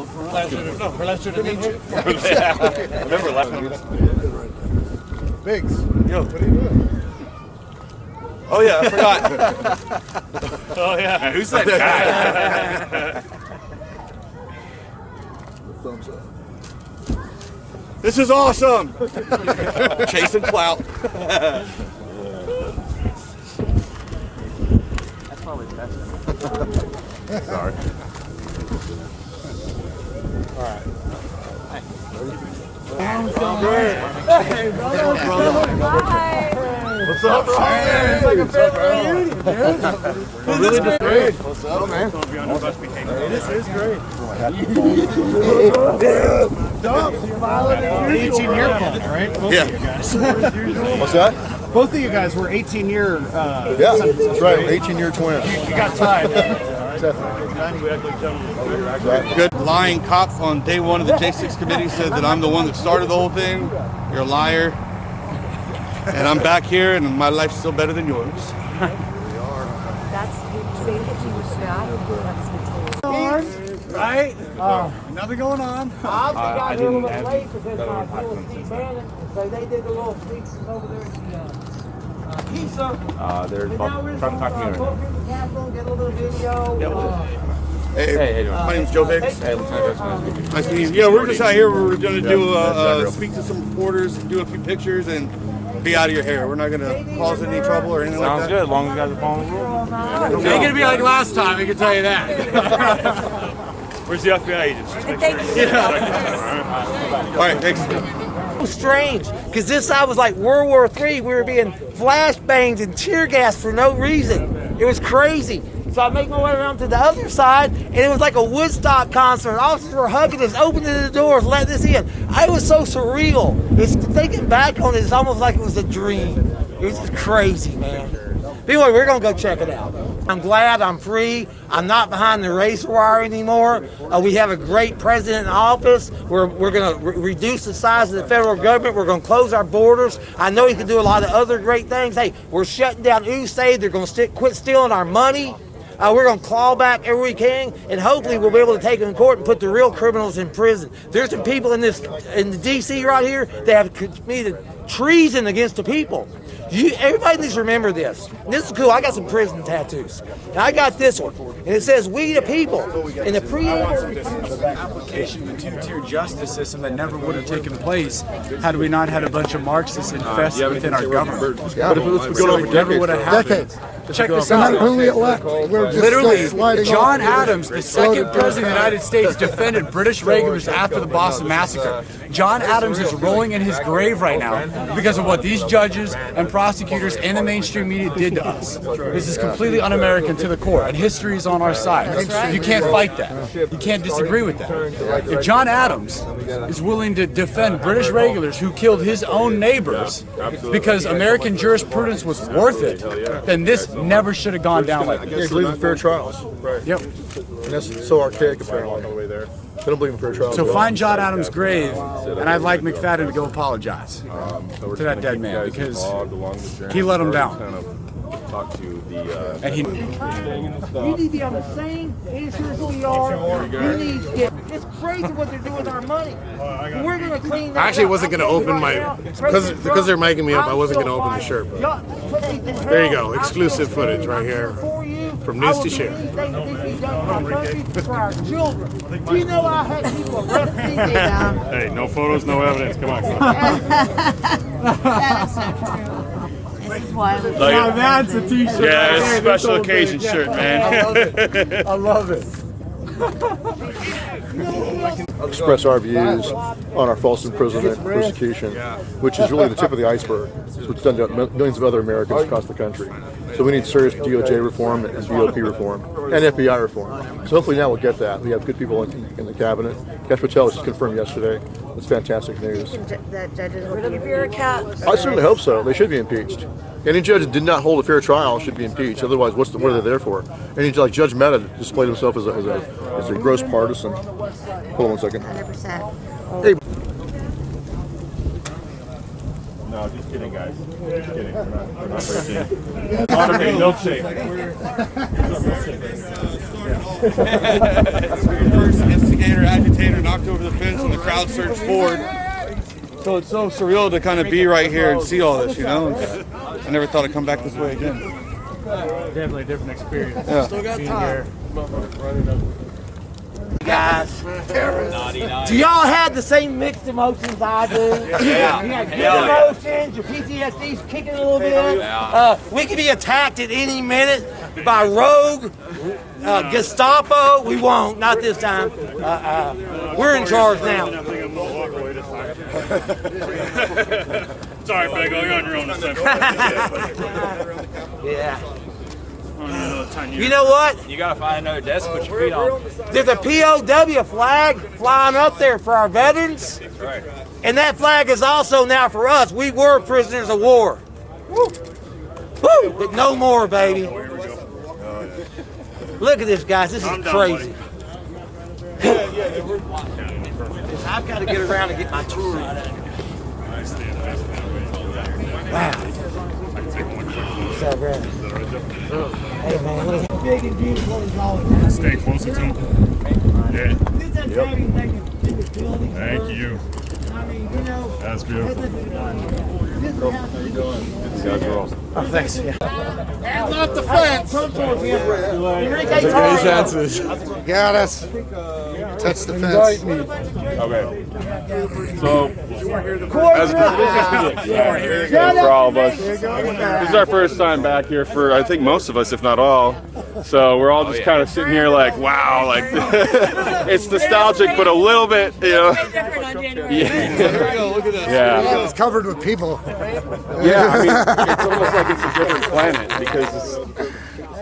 Pleasure to meet you. Remember last time. Biggs. Yo. What are you doing? Oh yeah, I forgot. Oh yeah. Who's that guy? Thumbs up. This is awesome. Chasing clout. That's probably the best. Sorry. All right. Hey, brother. What's up, Ryan? It's like a family reunion, dude. We're really just great. What's up, man? This is great. 18-year club, right? Both Yeah. of you guys. What's that? Both of you guys were 18-year. Yeah, that's right. 18-year twins. You got tied. Good. Lying cop on day one of the J6 committee said that I'm the one that started the whole thing. You're a liar. And I'm back here, and my life's still better than yours. That's Right? Nothing going on. I got here a little bit late because my deal with Steve Bannon, so they did the little speeches over there at the pizza. They're And now we're trying to talk to me right now. go through the Capitol, get a little bit of video. Hey, Hey, how you doing? my name's Joe Biggs. Hey, Lieutenant Jackson. Nice to meet you. Yeah, we're just out here. We're going to do speak to some reporters, do a few pictures, and be out of your hair. We're not going to cause any trouble or anything Sounds like good, that. as long as you guys are following the rules. It ain't gonna be like last time, I can tell you that. Where's the FBI agents? All right, thanks. Strange, because this side was like World War III. We were being flashbangs and tear gas for no reason. It was crazy. So I make my way around to the other side, and it was like a Woodstock concert. Officers were hugging us, opening the doors, letting us in. It was so surreal. It's thinking back on it, it's almost like it was a dream. It was just crazy, man. Anyway, we're gonna go check it out. I'm glad I'm free. I'm not behind the razor wire anymore. We have a great president in office. We're gonna reduce the size of the federal government. We're gonna close our borders. I know he can do a lot of other great things. Hey, we're shutting down USAID. They're gonna quit stealing our money. We're going to claw back every we can, and hopefully we'll be able to take them in court and put the real criminals in prison. There's some people in the D.C. right here that have committed treason against the people. Everybody needs to remember this. This is cool. I got some prison tattoos. And I got this one, and it says, "We the people." In the application of a two-tier justice system that never would have taken place had we not had a bunch of Marxists infested within our government. Yeah, but it's been going on for never would have happened. decades. Check this We're out. not really elect. We're just Literally, sliding John off. Adams, the second president of the United States, defended British regulars after the Boston Massacre. John Adams is rolling in his grave right now because of what these judges and prosecutors and the mainstream media did to us. This is completely un-American to the core, and history is on our side. You can't fight that. You can't disagree with that. If John Adams is willing to defend British regulars who killed his own neighbors because American jurisprudence was worth it, then this never should have gone down like They this. believe in fair trials. Yep. And that's so archaic, apparently. They don't believe in fair trials. So find John Adams' grave, and I'd like McFadden to go apologize to that dead man because he let him down. And he. You need to be on the same insurance we are. You need to get. It's crazy what they're doing with our money. We're gonna clean that. I actually wasn't going to open my, because they're making me up, I wasn't going to open the shirt. But there you go, exclusive footage right here. From news to share. For our children. Do you know I had people arrested? Hey, no photos, no evidence. Come on. That is so true. This is why we Now that's a T-shirt. Yeah, it's a special occasion shirt, man. I love it. Express our views on our false imprisonment and persecution, which is really the tip of the iceberg. It's what's done to millions of other Americans across the country. So we need serious DOJ reform and BOP reform and FBI reform. So hopefully now we'll get that. We have good people in the cabinet. Cash Patel was just confirmed yesterday. It's fantastic news. that judges will be bureaucrats. I certainly hope so. They should be impeached. Any judge that did not hold a fair trial should be impeached. Otherwise, what are they there for? Any like Judge Mehta displayed himself as a gross partisan. Hold on 1 second. 100%. Hey. No, just kidding, guys. Just kidding. We're not breaking. Monterey milkshake. First instigator, agitator. over the fence and the crowd surged forward. So it's so surreal to kind of be right here and see all this, you know? I never thought I'd come back this way again. Definitely a different experience. Yeah. Still got time. Guys, do y'all have the same mixed emotions I do? Yeah. You got good emotions, your PTSD's kicking a little bit. We could be attacked at any minute by rogue Gestapo. We won't, not this time. We're in charge now. Sorry, Bego, you're on your own this time. Yeah. You know what? You gotta find another desk, put your feet on. There's a POW flag flying up there for our veterans. That's right. And that flag is also now for us. We were prisoners of war. Woo! Woo! But no more, baby. Look at this, guys. This is crazy. I've got to get around and get my tour in. Wow. What's up, bro? Hey, man. What is it? Big and beautiful as always. Stay closer to him. Yeah. Yep. Thank you. I mean, you know, that's beautiful. How you doing? Guys are awesome. Oh, thanks. Yeah. Hands off the fence. Chances. Got us. Touch the fence. Okay. So, as for all of us, this is our first time back here for, I think, most of us, if not all. So we're all just kind of sitting here like, wow, like it's nostalgic, but a little bit, you know. Yeah. It's covered with people. Yeah, I mean, it's almost like it's a different planet because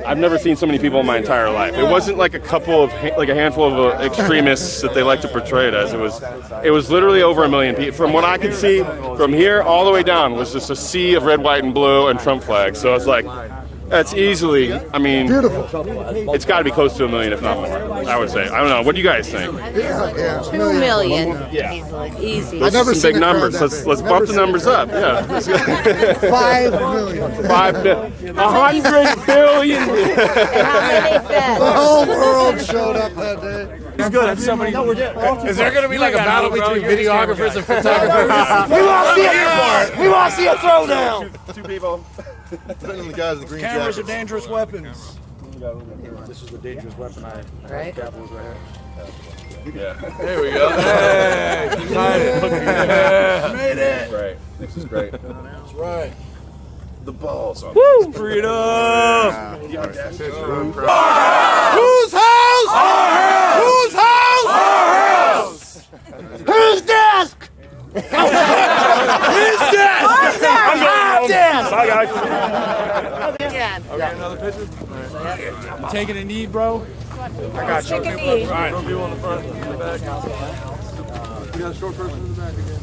I've never seen so many people in my entire life. It wasn't like a couple of, like a handful of extremists that they like to portray it as. It was literally over 1 million people. From what I could see, from here all the way down was just a sea of red, white, and blue and Trump flags. So it's like, that's easily, I mean, beautiful. It's got to be close to 1 million, if not more, I would say. I don't know. What do you guys think? 2 million. Yeah. Easy. I've never seen big numbers. Let's bump the numbers up. Yeah. 5 million. 100 billion. And how many feds? The whole world showed up that day. He's good. Somebody. Is there going to be like a battle between videographers and photographers? We want to see a throwdown. 2 people. Depending on the guys in the green Cameras are jackets. dangerous weapons. This is the dangerous weapon Right? here. Yeah. There we go. Hey, you made it. Right. This is great. That's right. The balls on. Woo! Freedom! Whose house? Our house! Whose house? Our house! Whose desk? His desk! My desk! Bye, guys. Again. You taking a knee, bro? I got you. Take a knee. All right. Some people in the front, in the back. You got a short person in the back again.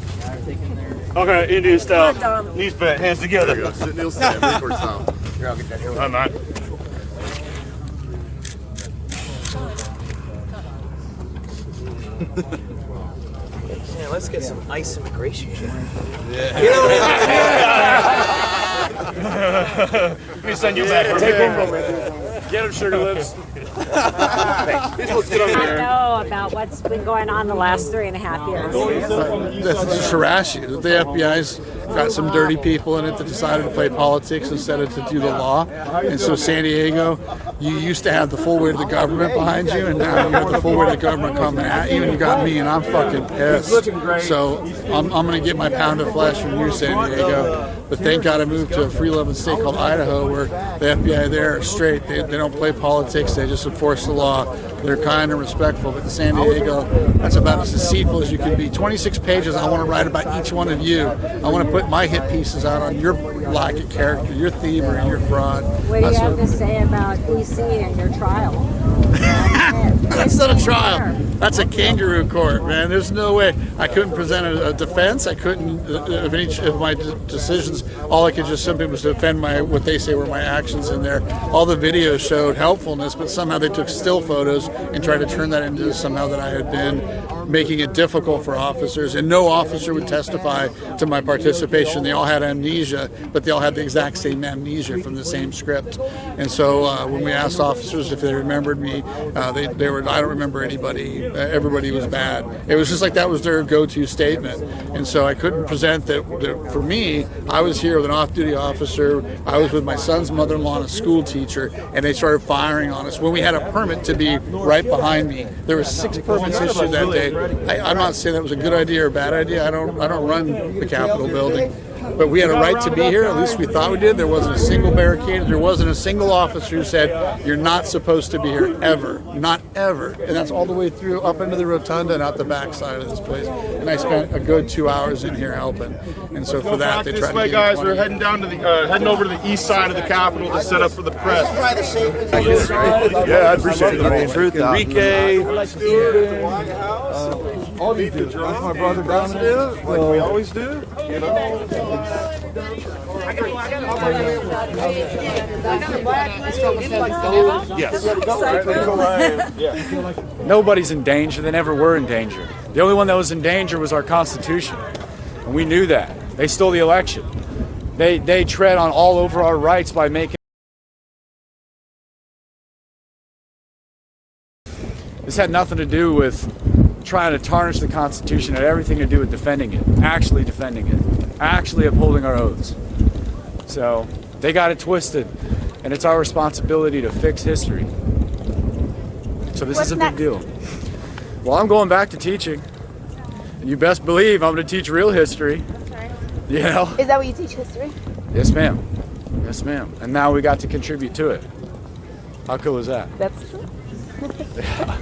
Okay, Indian style. Knees bent, hands together. There you go. Sit Neil stand. Record style. Here, I'll get that here. I'm not. Yeah, let's get some nice immigration shit. We send you back. Take one. Get him, Sugar Lips. I know about what's been going on the last 3.5 years. That's just harass you. The FBI's got some dirty people in it that decided to play politics instead of to do the law. And so San Diego, you used to have the full weight of the government behind you, and now you have the full weight of the government coming at you, and you got me, and I'm fucking pissed. So I'm going to get my pound of flesh from you, San Diego. But thank God I moved to a free-loving state called Idaho, where the FBI there are straight. They don't play politics. They just enforce the law. They're kind and respectful. But in San Diego, that's about as deceitful as you can be. 26 pages. I want to write about each one of you. I want to put my hit pieces out on your lack of character, your thievery, your fraud. What do you have to say about DC and your trial? That's not a trial. That's a kangaroo court, man. There's no way. I couldn't present a defense. I couldn't, of any of my decisions, all I could just simply was defend what they say were my actions in there. All the videos showed helpfulness, but somehow they took still photos and tried to turn that into somehow that I had been making it difficult for officers. And no officer would testify to my participation. They all had amnesia, but they all had the exact same amnesia from the same script. And so when we asked officers if they remembered me, they were. I don't remember anybody. Everybody was bad. It was just like that was their go-to statement, and so I couldn't present that. For me, I was here with an off-duty officer. I was with my son's mother-in-law and a school teacher, and they started firing on us when we had a permit to be right behind me. There were 6 permits issued that day. I'm not saying that was a good idea or a bad idea. I don't run the Capitol building. But we had a right to be here, at least we thought we did. There wasn't a single barricade. There wasn't a single officer who said, you're not supposed to be here, ever. Not ever. And that's all the way through, up into the rotunda and out the back side of this place. And I spent a good 2 hours in here helping. And so for that, they tried to this way, guys. We're heading down to the, heading over to the east side of the Capitol to set up for the press. Yeah, I appreciate it. Enrique. All these dudes. That's my brother Dominic. Like we always do. You know? Yes. Nobody's in danger. They never were in danger. The only one that was in danger was our Constitution. And we knew that. They stole the election. They tread on all over our rights by making. This had nothing to do with trying to tarnish the Constitution. It had everything to do with defending it, actually defending it, actually upholding our oaths. So they got it twisted, and it's our responsibility to fix history. So this is a big deal. Well, I'm going back to teaching, and you best believe I'm going to teach real history. You know? Is that what you teach, history? Yes, ma'am. Yes, ma'am. And now we got to contribute to it. How cool is that? That's true. Yeah.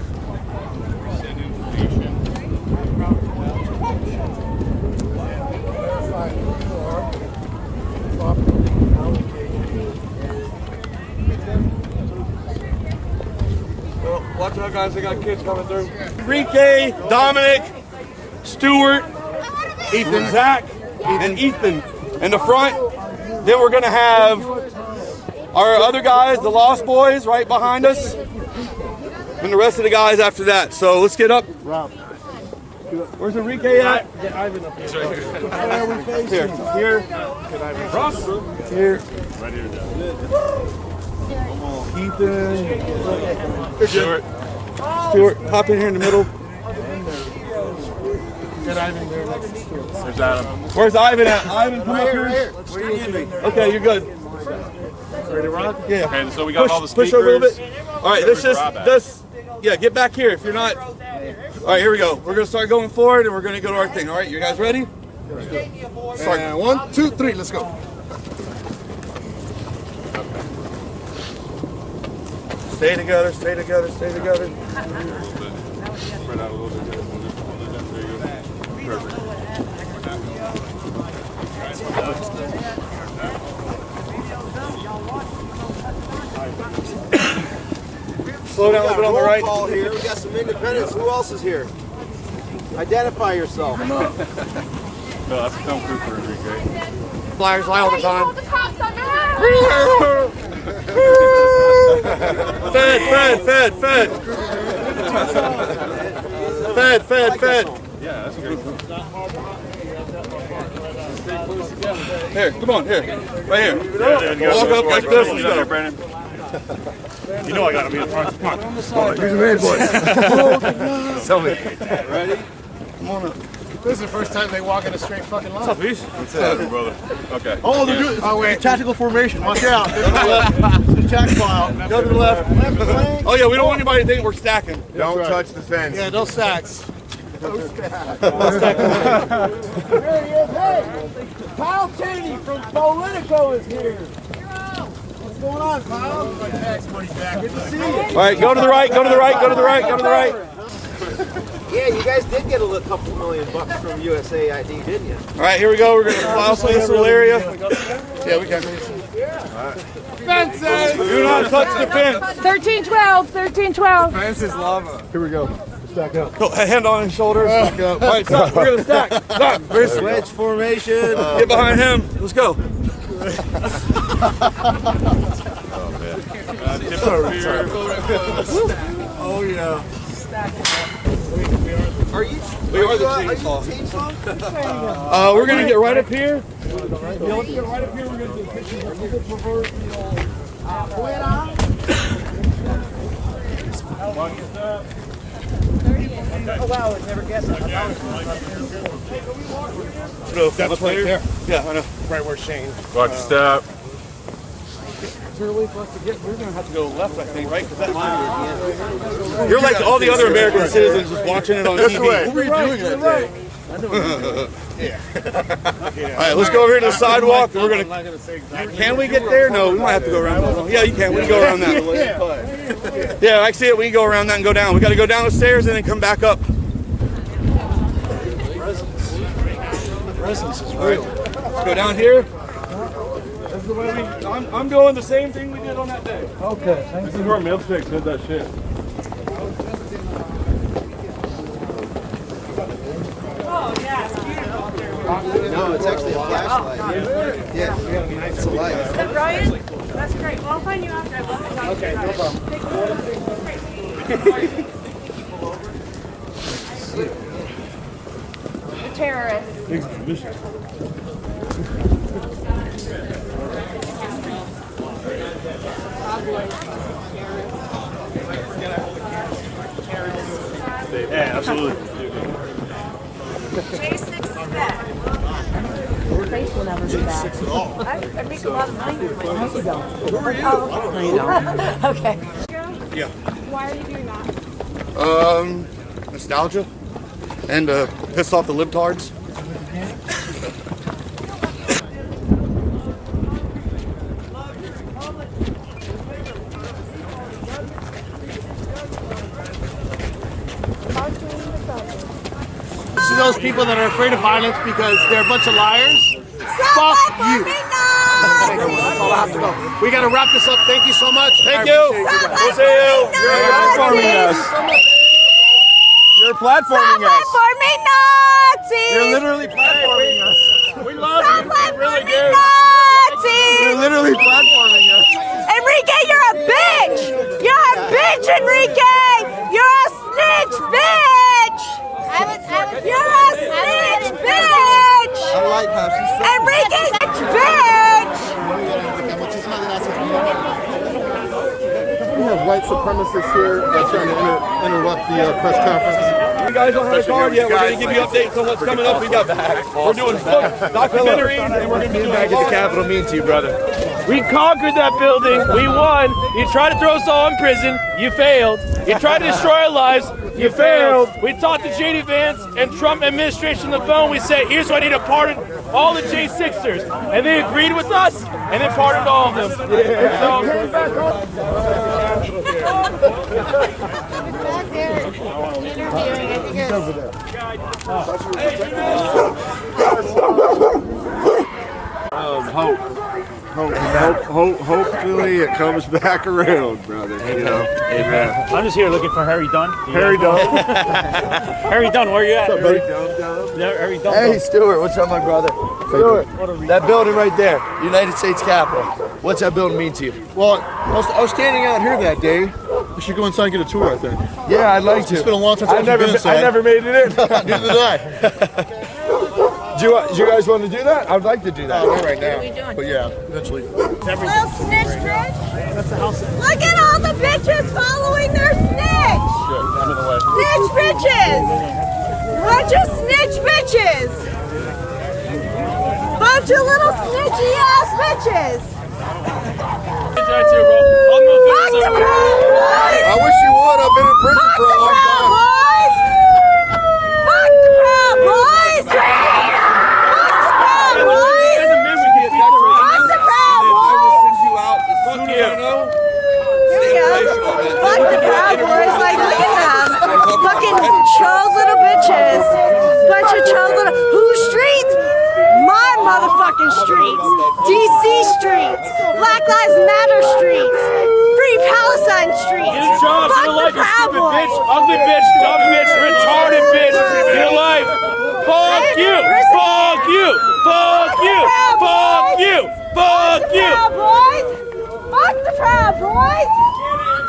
Watch out, guys. They got kids coming through. Enrique, Dominic, Stuart, Ethan, Zach, and Ethan in the front. Then we're going to have our other guys, the Lost Boys, right behind us. And the rest of the guys after that. So let's get up. Rob. Where's Enrique at? Get Ivan up here. Where are we facing? Here. Ross. Here. Right here. Ethan. Stuart. Stuart, hop in here in the middle. Get Ivan there next to Stuart. There's Adam. Where's Ivan at? Ivan, come up here. Okay, you're good. Ready to rock? Yeah. Okay, so we got all the speakers. Push over a little bit. All right, let's just, yeah, get back here if you're not. All right, here we go. We're going to start going forward and we're going to go to our thing. All right, you guys ready? Start. And 1, 2, 3, let's go. Stay together, stay together, stay together. Spread out a little bit. There you go. Perfect. Slow down a little bit on the right. Call here. We got some independents. Who else is here? Identify yourself. No, that's a film crew for Enrique. Flyers lie all the time. Fed. Yeah, that's great. Here, come on, here. Right here. Walk up like this. Let's go. Brandon. You know I gotta be in front. Come on. Here's the man, boys. Tell me. Ready? Come on up. This is the first time they walk in a straight fucking line. What's up, Beast? What's up, brother? Okay. Oh, they're good. Oh, wait. Tactical formation. Watch out. Go to the left. The attack file. Go to the left. Oh, yeah, we don't want anybody to think we're stacking. Don't touch the fence. Yeah, no stacks. There he is. Hey, Kyle Cheney from Politico is here. What's going on, Kyle? Good to see you. All right, go to the right, go to the right, go to the right, go to the right. Yeah, you guys did get a couple $1 million from USAID, didn't you? All right, here we go. We're going to plow through this little area. Yeah, we can. Fences! Do not touch the fence. 1312, 1312. Fence is lava. Here we go. Stack up. Go, hand on his shoulders. Stack up. All right, stop. We're going to stack. Stop. Wedge formation. Get behind him. Let's go. Oh, yeah. Are you? We are the chainsaw. We're going to get right up here. Yeah, let's get right up here. We're going to do pictures of the proverbial Oh wow, I never guessed that. That's right there. Yeah, I know. Right where Shane. Watch your step. Is there a way for us to get? We're gonna have to go left, I think, right? Because that's you're like all the other American citizens just watching it on TV. What were you doing that day? All right, let's go over here to the sidewalk. We're gonna. Can we get there? No, we might have to go around. Yeah, you can. We can go around that. Yeah, I see it. We can go around that and go down. We got to go down the stairs and then come back up. Presence is real. Let's go down here. This is the way I'm doing the same thing we did on that day. Okay, thank you. This is where Milkshake did that shit. Oh, yes. No, it's actually a flashlight. Yeah, it's a light. Is that Brian? That's great. Well, I'll find you after I left the house. Okay, no problem. The terrorist. Yeah, absolutely. J6 is back. Your face will never be back. I make a lot of money with my face. You don't. Who are you? No, you don't. Okay. Yeah. Why are you doing that? Nostalgia and piss off the libtards. To those people that are afraid of violence because they're a bunch of liars, fuck you. That's all I have to go. We got to wrap this up. Thank you so much. Thank you. We'll see you. You're platforming us. You're platforming us. Platforming Nazis! You're literally platforming us. We love you. We really do. Nazis! You're literally platforming us. Enrique, you're a bitch! You're a bitch, Enrique! You're a snitch bitch! You're a snitch bitch! I like how she said Enrique, snitch bitch! We have white supremacists here that's trying to interrupt the press conference. You guys don't have a card yet. We're going to give you updates on what's coming up. We're doing documentaries and we're going to be doing Back at the Capitol meeting to you, brother. We conquered that building. We won. You tried to throw us all in prison. You failed. You tried to destroy our lives. You failed. We talked to J.D. Vance and Trump administration on the phone. We said, here's what I need to pardon all the J6ers. And they agreed with us, and they pardoned all of them. Hopefully it comes back around, brother. You know. Amen. I'm just here looking for Harry Dunn. Harry Dunn. Harry Dunn, where you at? Harry Dunn. Hey, Stuart, what's up, my brother? Stuart, that building right there, United States Capitol. What's that building mean to you? Well, I was standing out here that day. You should go inside and get a tour, I think. Yeah, I'd like to. It's been a long time since I've been inside. I never made it in. Neither did I. Do you guys want to do that? I'd like to do that. Not right now. But yeah, eventually. Little snitch bitch! Look at all the bitches following their snitch! I'm in the way. Snitch bitches! Bunch of snitch bitches! Bunch of little snitchy ass bitches! Fuck the Proud Boys! I wish you would. I've been in prison for a long time. Fuck the Proud Boys! Fuck the Proud Boys! Fuck the Proud Boys! Here we go. Fuck the Proud Boys, like look at them. Fucking chode little bitches. Bunch of chode little, whose streets? My motherfucking streets. DC streets. Black Lives Matter streets. Free Palestine streets. Fuck the Proud Boys. Ugly bitch, dumb bitch, retarded bitch. In your life. Fuck you. Fuck you. Fuck you. Fuck you. Fuck you. Fuck the Proud Boys!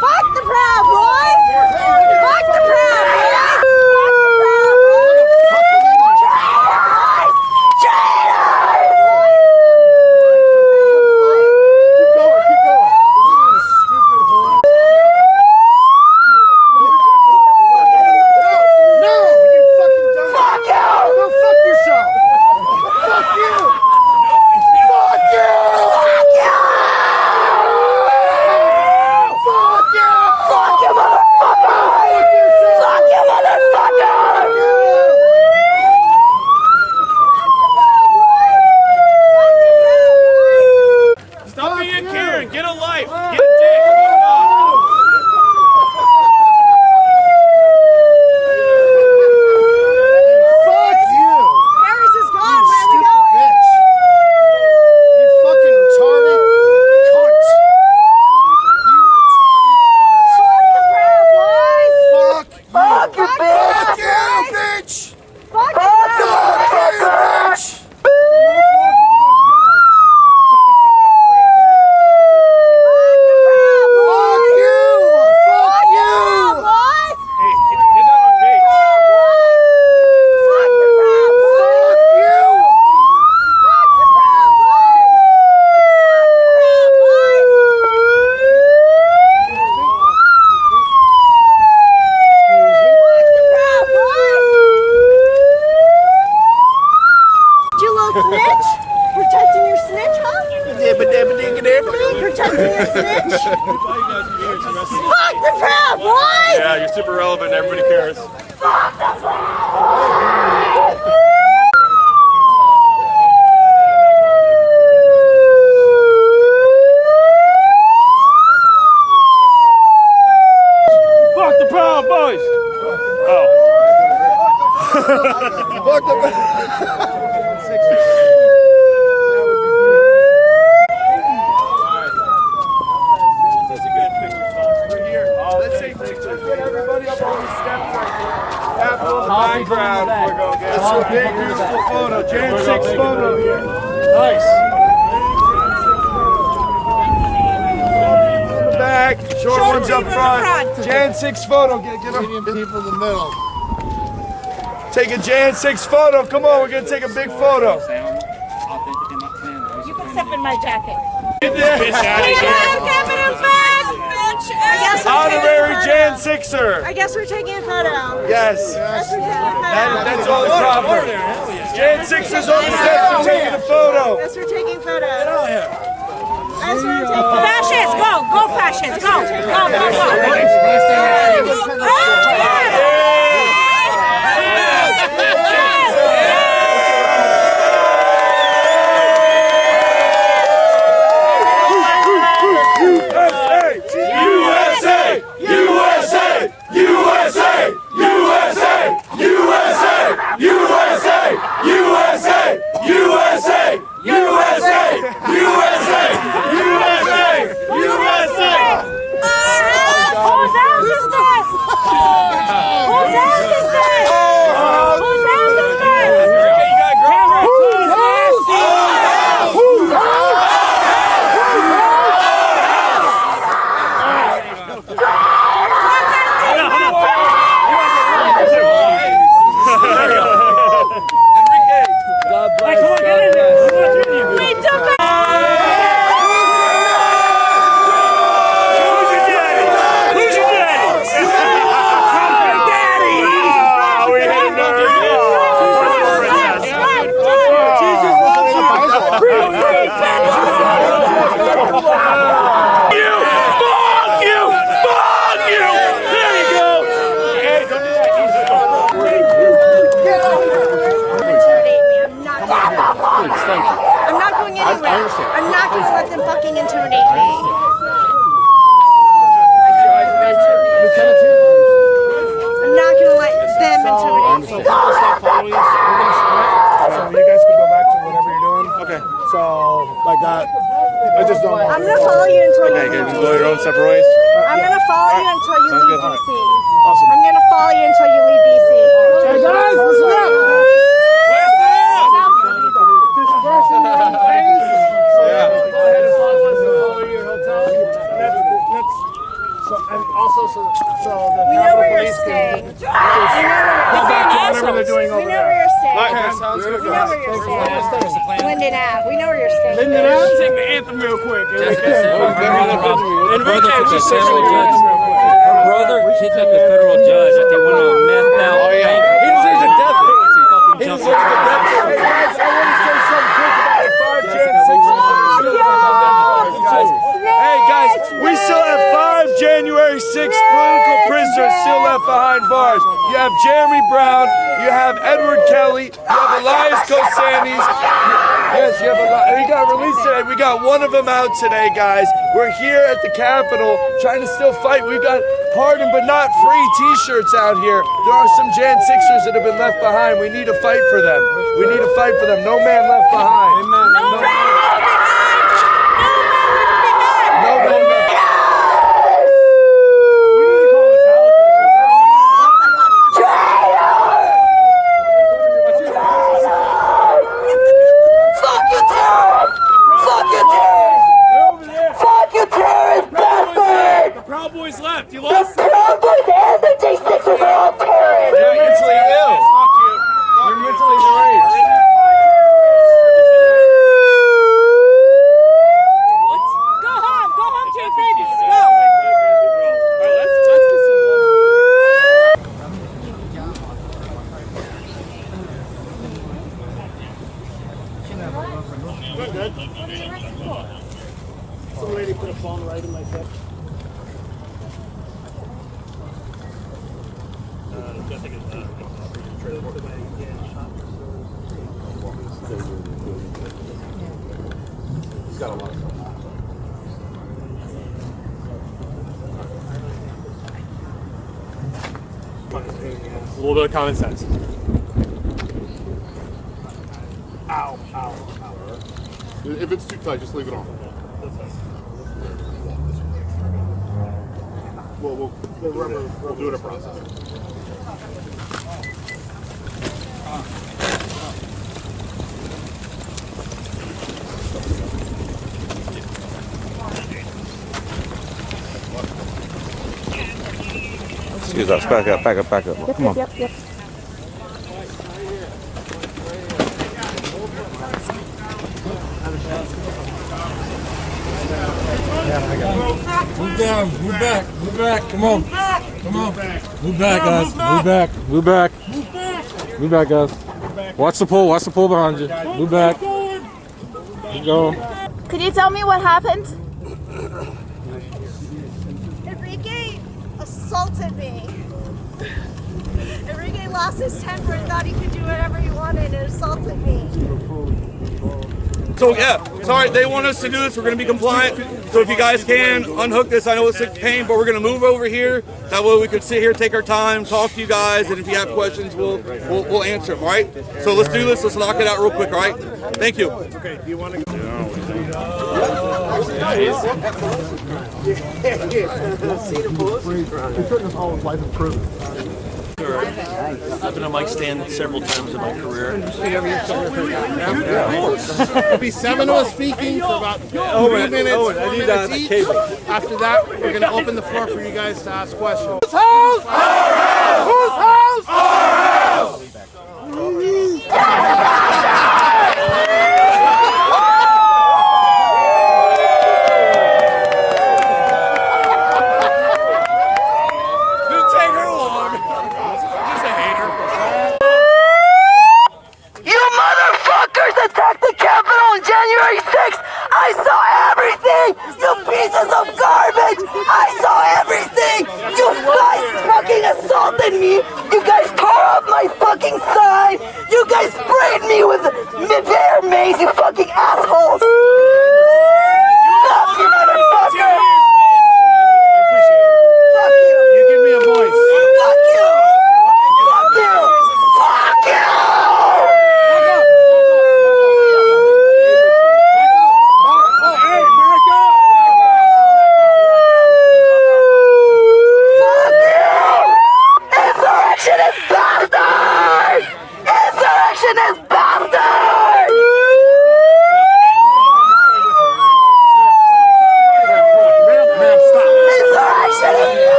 Fuck the Proud Boys! Fuck the Proud Boys! snitch? Protecting your snitch, huh? Protecting your snitch? Fuck the Proud Boys! Yeah, you're super relevant. Everybody cares. Fuck the Proud! Fuck the Proud Boys! Oh. Fuck the That's a big, beautiful photo. Jan 6 photo here. Nice. In the back, short ones up front. Jan 6 photo. Get Medium people in the middle. Take a Jan 6 photo. Come on, we're gonna take a big photo. You can step in my jacket. Get this bitch out of here. Honorary Jan 6er. I guess we're taking a photo. Yes. That's all the proper. Jan 6ers on the steps are taking a photo. Yes, we're taking photos. Get out here. Fascists, go! Go, fascists, go! Go, go, go! I'm not going anywhere. I'm not going to let them fucking intimidate me. I'm not going to let them intimidate me. So you guys can go back to whatever you're doing. Okay. So, like that. I just don't want I'm going to follow you until you leave. Okay, you can go your own separate ways. I'm going to follow you until you Sounds leave good. DC. Awesome. I'm going to follow you until you leave DC. Hey guys, listen up! Dispersing your own things. So go ahead and follow us and follow your hotel. And also, so the We know Capitol where you're Police staying. can go back to whatever they're doing over We know there. where you're staying. Okay, sounds good. We know where you're staying. Linden Ave. We know where you're staying. Linden Ave? Sing the anthem real quick. Brother kidnapped the federal judge that they want to meth out. Oh, yeah. He deserves a death penalty. He deserves a death penalty. Hey guys, I want to say something quick about the 5 Jan 6ers. Hey guys, we still have 5 January 6th political prisoners still left behind bars. You have Jeremy Brown, you have Edward Kelly, you have Elias Kosanis. Yes, you have he got released today. We got one of them out today, guys. We're here at the Capitol trying to still fight. We've got pardon but not free t-shirts out here. There are some Jan 6ers that have been left behind. We need to fight for them. We need to fight for them. No man left behind. Amen. No man left behind. No man left behind. Proud Boys left. You lost. The Proud Boys and the J6ers are all terrorists. You're mentally ill. You're mentally deranged. Good. Some lady put a phone right in my face. Got a lot of stuff. A little bit of common sense. Ow, ow, ow. If it's too tight, just leave it on. We'll do it a process. Excuse us. Back up, back up, back up. Come on. Yep. Move down, move back, move back, come on. Come on. Move back, guys. Move back, move back. Move back, guys. Watch the pole behind you. Move back. Keep going. Could you tell me what happened? Enrique assaulted me. Enrique lost his temper and thought he could do whatever he wanted and assaulted me. So yeah, sorry, they want us to do this. We're going to be compliant. So if you guys can unhook this, I know it's a pain, but we're going to move over here. That way we could sit here, take our time, talk to you guys, and if you have questions, we'll answer them. All right? So let's do this. Let's knock it out real quick. All right? Thank you. Okay. Do you want to go? I've been on mic stand several times in my career. There'll be 7 of us speaking for about 3 minutes, 4 minutes each. After that, we're going to open the floor for you guys to ask questions. Whose house? Our house! Whose house? Our house! Attacked the Capitol on January 6th! I saw everything! You pieces of garbage! I saw everything! You guys fucking assaulted me! You guys tore up my fucking sign! You guys sprayed me with bear mace, you fucking assholes! Fuck you, motherfucker! Fuck you! You give me a voice. Fuck you! Fuck you! Fuck you!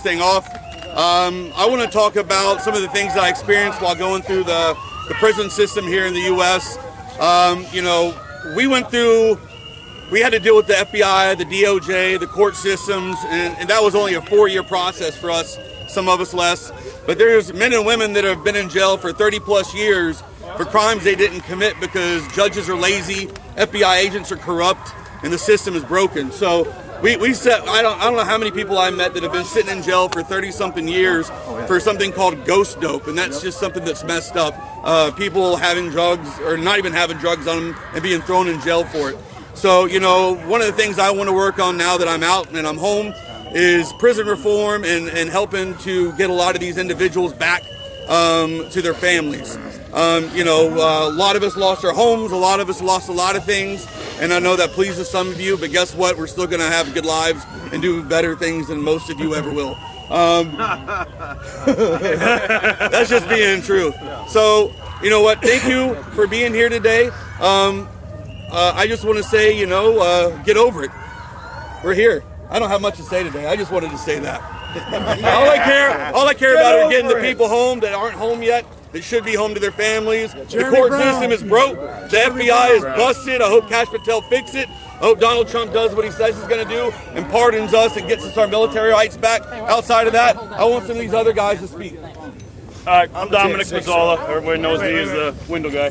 Thing off. I want to talk about some of the things that I experienced while going through the prison system here in the U.S. You know, we had to deal with the FBI, the DOJ, the court systems, and that was only a 4-year process for us, some of us less. But there's men and women that have been in jail for 30 plus years for crimes they didn't commit because judges are lazy, FBI agents are corrupt, and the system is broken. So we said, I don't know how many people I met that have been sitting in jail for 30-something years for something called ghost dope, and that's just something that's messed up. People having drugs, or not even having drugs on them, and being thrown in jail for it. So, you know, one of the things I want to work on now that I'm out and I'm home is prison reform and helping to get a lot of these individuals back to their families. You know, a lot of us lost our homes, a lot of us lost a lot of things, and I know that pleases some of you, but guess what? We're still going to have good lives and do better things than most of you ever will. That's just being true. So, you know what? Thank you for being here today. I just want to say, you know, get over it. We're here. I don't have much to say today. I just wanted to say that. All I care about are getting the people home that aren't home yet, that should be home to their families. The court system is broke. The FBI is busted. I hope Kash Patel fix it. I hope Donald Trump does what he says he's going to do and pardons us and gets us our military rights back. Outside of that, I want some of these other guys to speak. I'm Dominic Mazzola. Everybody knows me as the window guy.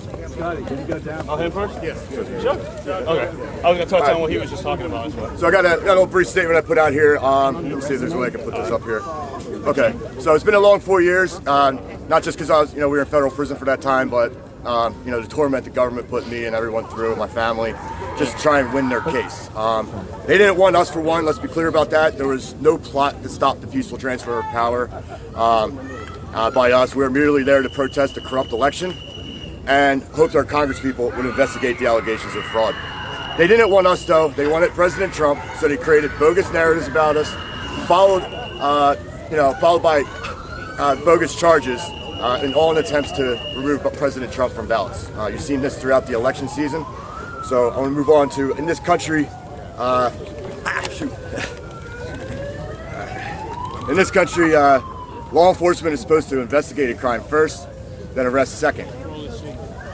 I'll him first? Yes. Sure. Okay. I was going to touch on what he was just talking about as well. So I got a little brief statement I put out here. Let me see if there's a way I can put this up here. Okay. So it's been a long 4 years. Not just because I was, we were in federal prison for that time, but the torment the government put me and everyone through, my family, just to try and win their case. They didn't want us, for one. Let's be clear about that. There was no plot to stop the peaceful transfer of power by us. We were merely there to protest the corrupt election and hoped our congresspeople would investigate the allegations of fraud. They didn't want us, though. They wanted President Trump, so they created bogus narratives about us, followed by bogus charges, in all in attempts to remove President Trump from ballots. You've seen this throughout the election season. So I want to move on to, in this country, law enforcement is supposed to investigate a crime first, then arrest second.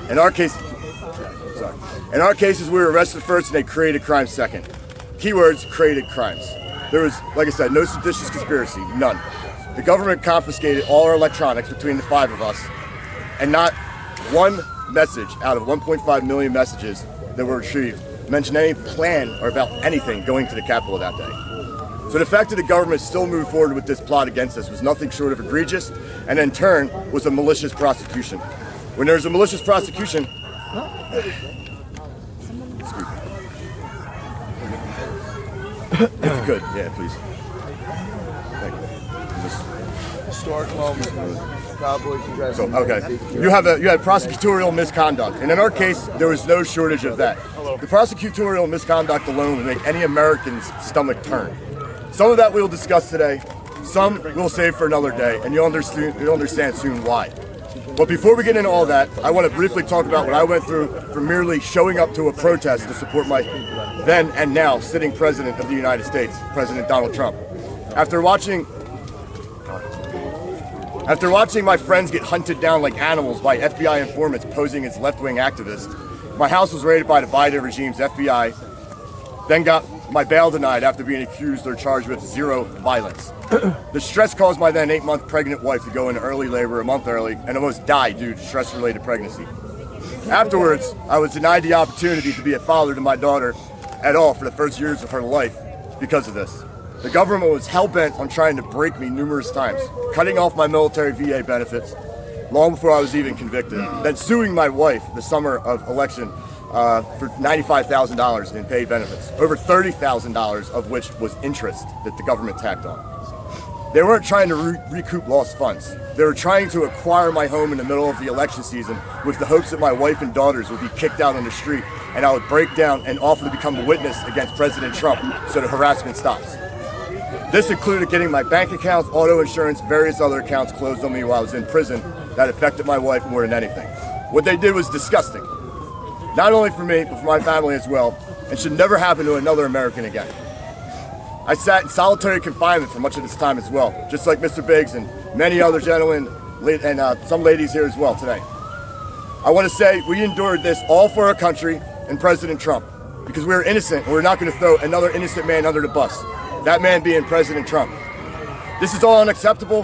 In our cases, we were arrested first and they created crime second. Keywords: created crimes. There was, like I said, no seditious conspiracy, none. The government confiscated all our electronics between the 5 of us, and not one message out of 1.5 million messages that were retrieved mentioned any plan or about anything going to the Capitol that day. So the fact that the government still moved forward with this plot against us was nothing short of egregious, and in turn was a malicious prosecution. When there's a malicious prosecution, if you could, yeah, please. Thank you. Historic moment. Cowboys, okay. You had prosecutorial misconduct, and in our case, there was no shortage of that. The prosecutorial misconduct alone would make any American's stomach turn. Some of that we'll discuss today. Some we'll save for another day, and you'll understand soon why. But before we get into all that, I want to briefly talk about what I went through for merely showing up to a protest to support my then and now sitting President of the United States, President Donald Trump. After watching my friends get hunted down like animals by FBI informants posing as left-wing activists, my house was raided by the Biden regime's FBI, then got my bail denied after being accused or charged with zero violence. The stress caused my then 8-month pregnant wife to go into early labor a month early and almost die due to stress-related pregnancy. Afterwards, I was denied the opportunity to be a father to my daughter at all for the first years of her life because of this. The government was hell-bent on trying to break me numerous times, cutting off my military VA benefits long before I was even convicted, then suing my wife the summer of election for $95,000 in paid benefits, over $30,000 of which was interest that the government tacked on. They weren't trying to recoup lost funds. They were trying to acquire my home in the middle of the election season with the hopes that my wife and daughters would be kicked out on the street and I would break down and offer to become a witness against President Trump so the harassment stops. This included getting my bank accounts, auto insurance, various other accounts closed on me while I was in prison that affected my wife more than anything. What they did was disgusting. Not only for me, but for my family as well, and should never happen to another American again. I sat in solitary confinement for much of this time as well, just like Mr. Biggs and many other gentlemen and some ladies here as well today. I want to say we endured this all for our country and President Trump, because we are innocent and we're not going to throw another innocent man under the bus, that man being President Trump. This is all unacceptable,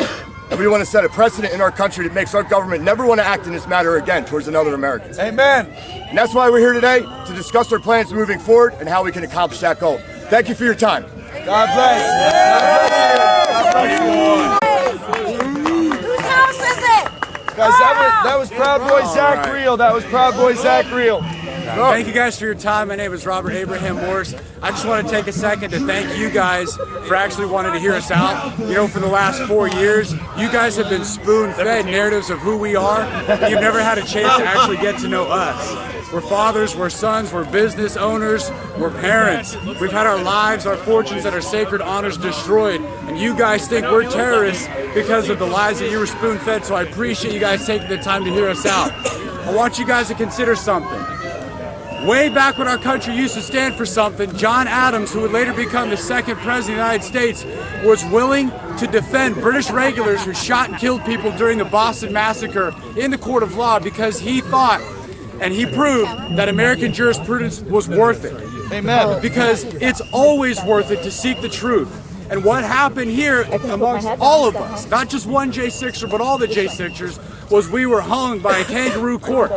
and we want to set a precedent in our country that makes our government never want to act in this matter again towards another American. Amen. And that's why we're here today, to discuss our plans moving forward and how we can accomplish that goal. Thank you for your time. God bless. God bless you. Whose house is it? Guys, that was Proud Boy Zach Reel. That was Proud Boy Zach Reel. Thank you guys for your time. My name is Robert Abraham Morris. I just want to take a second to thank you guys for actually wanting to hear us out. For the last 4 years, you guys have been spoon-fed narratives of who we are. You've never had a chance to actually get to know us. We're fathers, we're sons, we're business owners, we're parents. We've had our lives, our fortunes, and our sacred honors destroyed. And you guys think we're terrorists because of the lies that you were spoon-fed, so I appreciate you guys taking the time to hear us out. I want you guys to consider something. Way back when our country used to stand for something, John Adams, who would later become the second president of the United States, was willing to defend British regulars who shot and killed people during the Boston Massacre in the court of law because he thought, and he proved, that American jurisprudence was worth it. Amen. Because it's always worth it to seek the truth. And what happened here amongst all of us, not just one J6er, but all the J6ers, was we were hung by a kangaroo court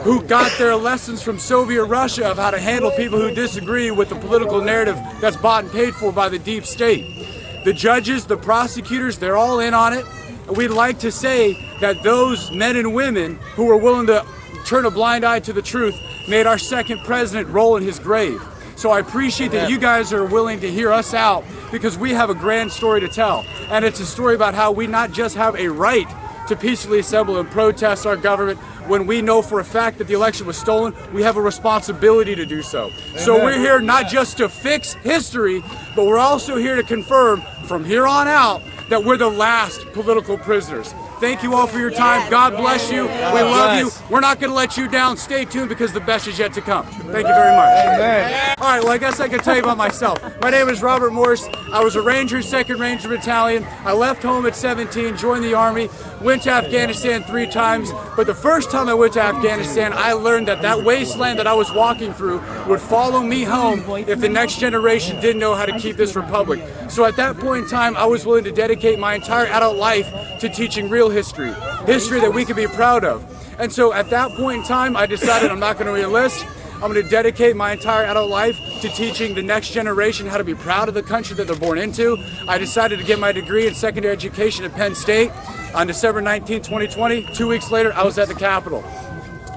who got their lessons from Soviet Russia of how to handle people who disagree with the political narrative that's bought and paid for by the deep state. The judges, the prosecutors, they're all in on it. And we'd like to say that those men and women who were willing to turn a blind eye to the truth made our second president roll in his grave. So I appreciate that you guys are willing to hear us out because we have a grand story to tell. And it's a story about how we not just have a right to peacefully assemble and protest our government when we know for a fact that the election was stolen, we have a responsibility to do so. So we're here not just to fix history, but we're also here to confirm from here on out that we're the last political prisoners. Thank you all for your time. God bless you. We love you. We're not going to let you down. Stay tuned because the best is yet to come. Thank you very much. Amen. All right, well, I guess I can tell you about myself. My name is Robert Morse. I was a Ranger, 2nd Ranger Battalion. I left home at 17, joined the Army, went to Afghanistan 3 times. But the first time I went to Afghanistan, I learned that that wasteland that I was walking through would follow me home if the next generation didn't know how to keep this republic. So at that point in time, I was willing to dedicate my entire adult life to teaching real history that we could be proud of. And so at that point in time, I decided I'm not going to re-enlist. I'm going to dedicate my entire adult life to teaching the next generation how to be proud of the country that they're born into. I decided to get my degree in secondary education at Penn State on December 19, 2020. 2 weeks later, I was at the Capitol.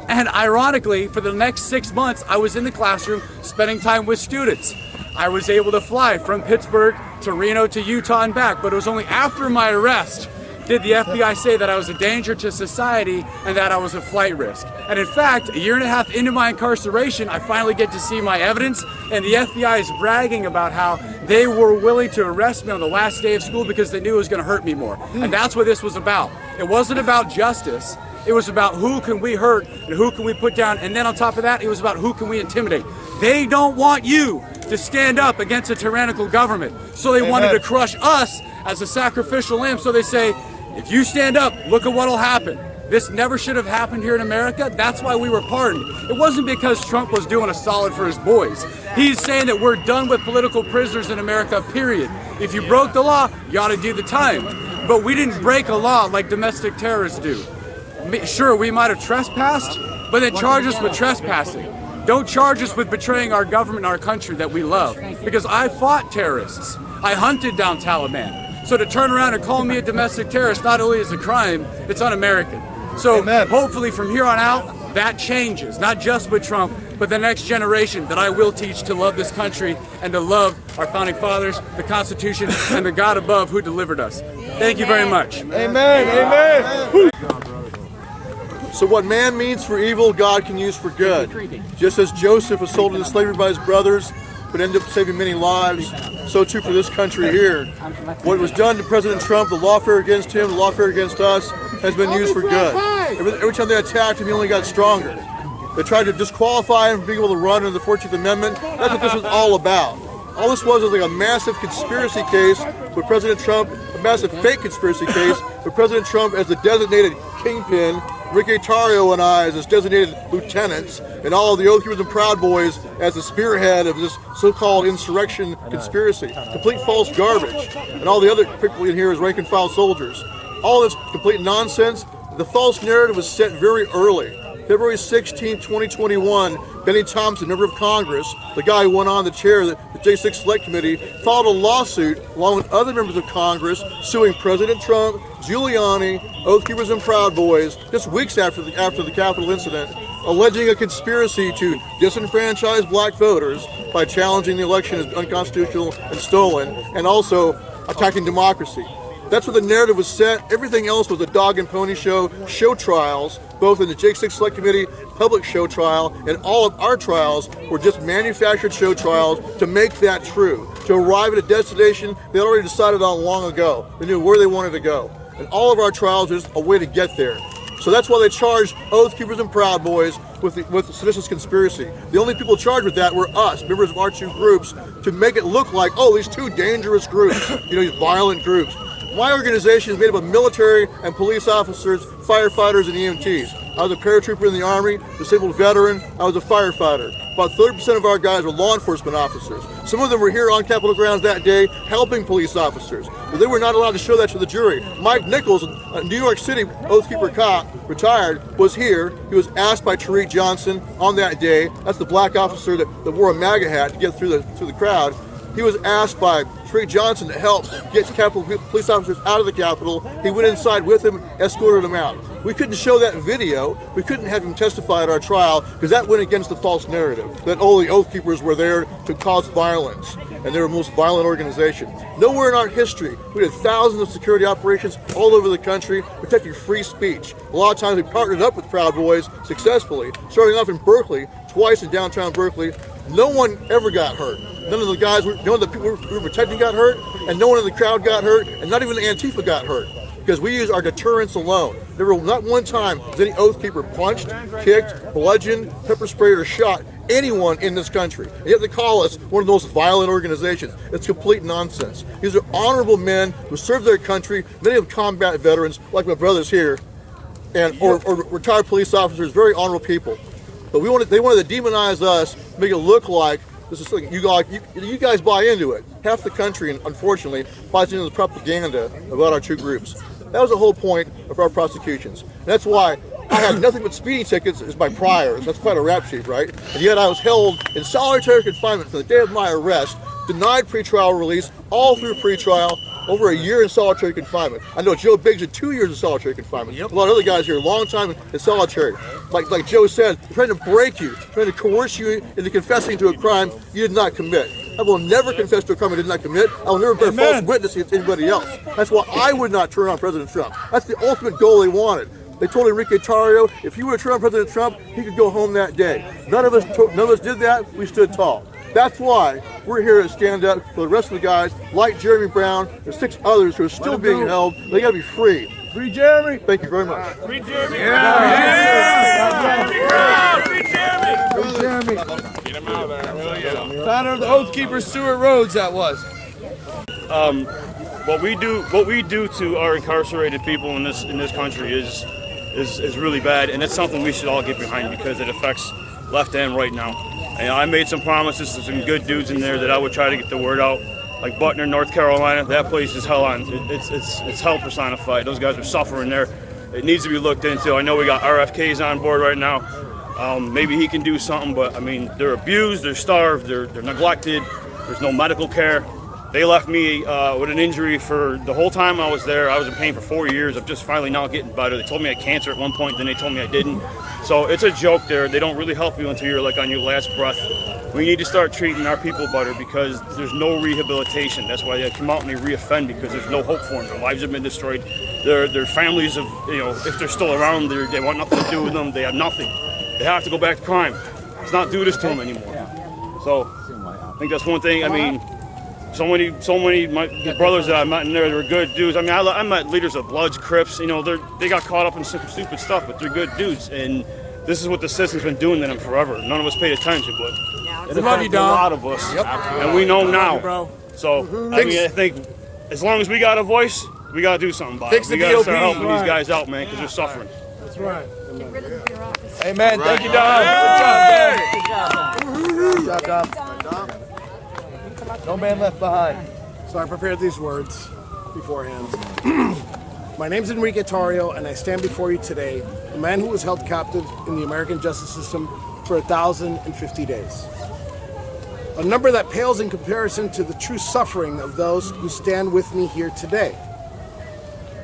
And ironically, for the next 6 months, I was in the classroom spending time with students. I was able to fly from Pittsburgh to Reno to Utah and back, but it was only after my arrest did the FBI say that I was a danger to society and that I was a flight risk. And in fact, a year and a half into my incarceration, I finally get to see my evidence, and the FBI is bragging about how they were willing to arrest me on the last day of school because they knew it was going to hurt me more. And that's what this was about. It wasn't about justice. It was about who can we hurt and who can we put down. And then on top of that, it was about who can we intimidate. They don't want you to stand up against a tyrannical government. So they wanted to crush us as a sacrificial lamb. So they say, if you stand up, look at what'll happen. This never should have happened here in America. That's why we were pardoned. It wasn't because Trump was doing a solid for his boys. He's saying that we're done with political prisoners in America, period. If you broke the law, you ought to do the time. But we didn't break a law like domestic terrorists do. Sure, we might have trespassed, but then charge us with trespassing. Don't charge us with betraying our government and our country that we love. Because I fought terrorists. I hunted down Taliban. So to turn around and call me a domestic terrorist not only is a crime, it's un-American. So hopefully from here on out, that changes, not just with Trump, but the next generation that I will teach to love this country and to love our founding fathers, the Constitution, and the God above who delivered us. Thank you very much. Amen. Amen. So what man means for evil, God can use for good. Just as Joseph was sold into slavery by his brothers, but ended up saving many lives, so too for this country here. What was done to President Trump, the lawfare against him, the lawfare against us, has been used for good. Every time they attacked him, he only got stronger. They tried to disqualify him from being able to run under the 14th Amendment. That's what this was all about. All this was like a massive conspiracy case with President Trump, a massive fake conspiracy case with President Trump as the designated kingpin, Ricky Tario and I as his designated lieutenants, and all of the Oath Keepers and Proud Boys as the spearhead of this so-called insurrection conspiracy. Complete false garbage. And all the other people in here as rank and file soldiers. All this complete nonsense. The false narrative was set very early. February 16, 2021, Benny Thompson, member of Congress, the guy who went on the chair of the J6 Select Committee, filed a lawsuit along with other members of Congress suing President Trump, Giuliani, Oath Keepers and Proud Boys, just weeks after the Capitol incident, alleging a conspiracy to disenfranchise black voters by challenging the election as unconstitutional and stolen, and also attacking democracy. That's where the narrative was set. Everything else was a dog and pony show trials, both in the J6 Select Committee public show trial, and all of our trials were just manufactured show trials to make that true, to arrive at a destination they had already decided on long ago. They knew where they wanted to go. And all of our trials are just a way to get there. So that's why they charged Oath Keepers and Proud Boys with seditious conspiracy. The only people charged with that were us, members of our two groups, to make it look like, oh, these two dangerous groups, these violent groups. My organization is made up of military and police officers, firefighters, and EMTs. I was a paratrooper in the Army, disabled veteran. I was a firefighter. About 30% of our guys were law enforcement officers. Some of them were here on Capitol grounds that day helping police officers, but they were not allowed to show that to the jury. Mike Nichols, a New York City Oath Keeper cop, retired, was here. He was asked by Tariq Johnson on that day. That's the black officer that wore a MAGA hat to get through the crowd. He was asked by Tariq Johnson to help get Capitol police officers out of the Capitol. He went inside with him, escorted them out. We couldn't show that video. We couldn't have him testify at our trial because that went against the false narrative that all the Oath Keepers were there to cause violence and they were the most violent organization. Nowhere in our history, we did thousands of security operations all over the country protecting free speech. A lot of times we partnered up with Proud Boys successfully, starting off in Berkeley, twice in downtown Berkeley. No one ever got hurt. None of the guys, none of the people we were protecting got hurt, and no one in the crowd got hurt, and not even the Antifa got hurt. Because we use our deterrence alone. Never, not one time has any Oath Keeper punched, kicked, bludgeoned, pepper sprayed, or shot anyone in this country. And yet they call us one of the most violent organizations. It's complete nonsense. These are honorable men who serve their country, many of them combat veterans, like my brothers here, and or retired police officers, very honorable people. But they wanted to demonize us, make it look like this is like you guys buy into it. Half the country, unfortunately, buys into the propaganda about our two groups. That was the whole point of our prosecutions. And that's why I had nothing but speeding tickets as my priors. That's quite a rap sheet, right? And yet I was held in solitary confinement from the day of my arrest, denied pretrial release, all through pretrial, over a year in solitary confinement. I know Joe Biggs had 2 years in solitary confinement. A lot of other guys here, a long time in solitary. Like Joe said, trying to break you, trying to coerce you into confessing to a crime you did not commit. I will never confess to a crime I did not commit. I will never bear false witness against anybody else. That's why I would not turn on President Trump. That's the ultimate goal they wanted. They told Enrique Tarrio, if he would have turned on President Trump, he could go home that day. None of us did that. We stood tall. That's why we're here to stand up for the rest of the guys, like Jeremy Brown. There's 6 others who are still being held. They got to be free. Free Jeremy. Thank you very much. Free Jeremy. Free Jeremy. Get him out of there. Founder of the Oath Keepers, Stuart Rhodes, that was. What we do to our incarcerated people in this country is really bad, and it's something we should all get behind because it affects left and right now. And I made some promises to some good dudes in there that I would try to get the word out. Like Butner, North Carolina, that place is hell on. It's hell personified. Those guys are suffering there. It needs to be looked into. I know we got RFKs on board right now. Maybe he can do something, but I mean, they're abused, they're starved, they're neglected. There's no medical care. They left me with an injury for the whole time I was there. I was in pain for 4 years. I'm just finally now getting better. They told me I had cancer at one point, then they told me I didn't. So it's a joke there. They don't really help you until you're like on your last breath. We need to start treating our people better because there's no rehabilitation. That's why they come out and they reoffend because there's no hope for them. Their lives have been destroyed. Their families have, if they're still around, they want nothing to do with them. They have nothing. They have to go back to crime. Let's not do this to them anymore. So I think that's one thing. I mean, so many the brothers that I met in there, they were good dudes. I mean, I met leaders of Bloods, Crips. They got caught up in some stupid stuff, but they're good dudes. And this is what the system's been doing to them forever. None of us paid attention, but it affected a lot of us, and we know now. So I think as long as we got a voice, we got to do something about it. We got to start helping these guys out, man, because they're suffering. That's right. Amen. Thank you, Dom. Good job, Dom. No man left behind. So I prepared these words beforehand. My name's Enrique Tarrio, and I stand before you today, a man who was held captive in the American justice system for 1,050 days. A number that pales in comparison to the true suffering of those who stand with me here today.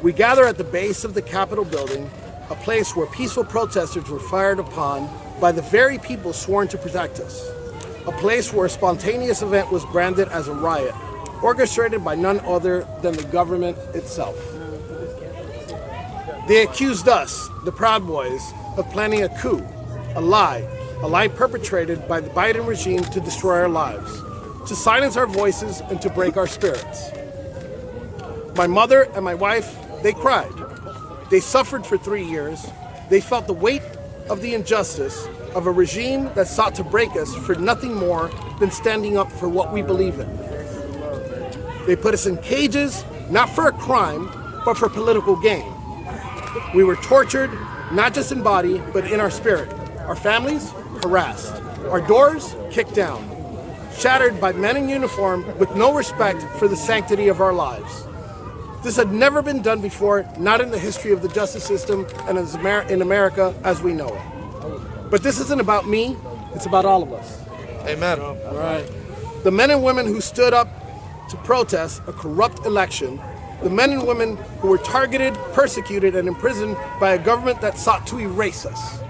We gather at the base of the Capitol building, a place where peaceful protesters were fired upon by the very people sworn to protect us. A place where a spontaneous event was branded as a riot, orchestrated by none other than the government itself. They accused us, the Proud Boys, of planning a coup, a lie perpetrated by the Biden regime to destroy our lives, to silence our voices and to break our spirits. My mother and my wife, they cried. They suffered for 3 years, They felt the weight of the injustice of a regime that sought to break us for nothing more than standing up for what we believe in. They put us in cages, not for a crime, but for political gain. We were tortured, not just in body, but in our spirit. Our families harassed. Our doors kicked down. Shattered by men in uniform with no respect for the sanctity of our lives. This had never been done before, not in the history of the justice system and in America as we know it. But this isn't about me, it's about all of us. Amen. All right. The men and women who stood up to protest a corrupt election, the men and women who were targeted, persecuted, and imprisoned by a government that sought to erase us.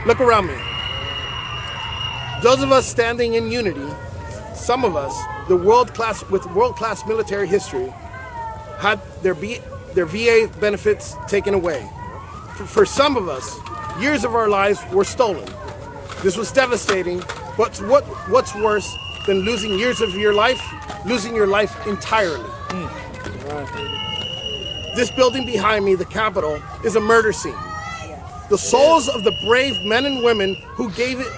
Look around me. Those of us standing in unity, some of us, with world-class military history, had their VA benefits taken away. For some of us, years of our lives were stolen. This was devastating, but what's worse than losing years of your life? Losing your life entirely. This building behind me, the Capitol, is a murder scene. The souls of the brave men and women who gave it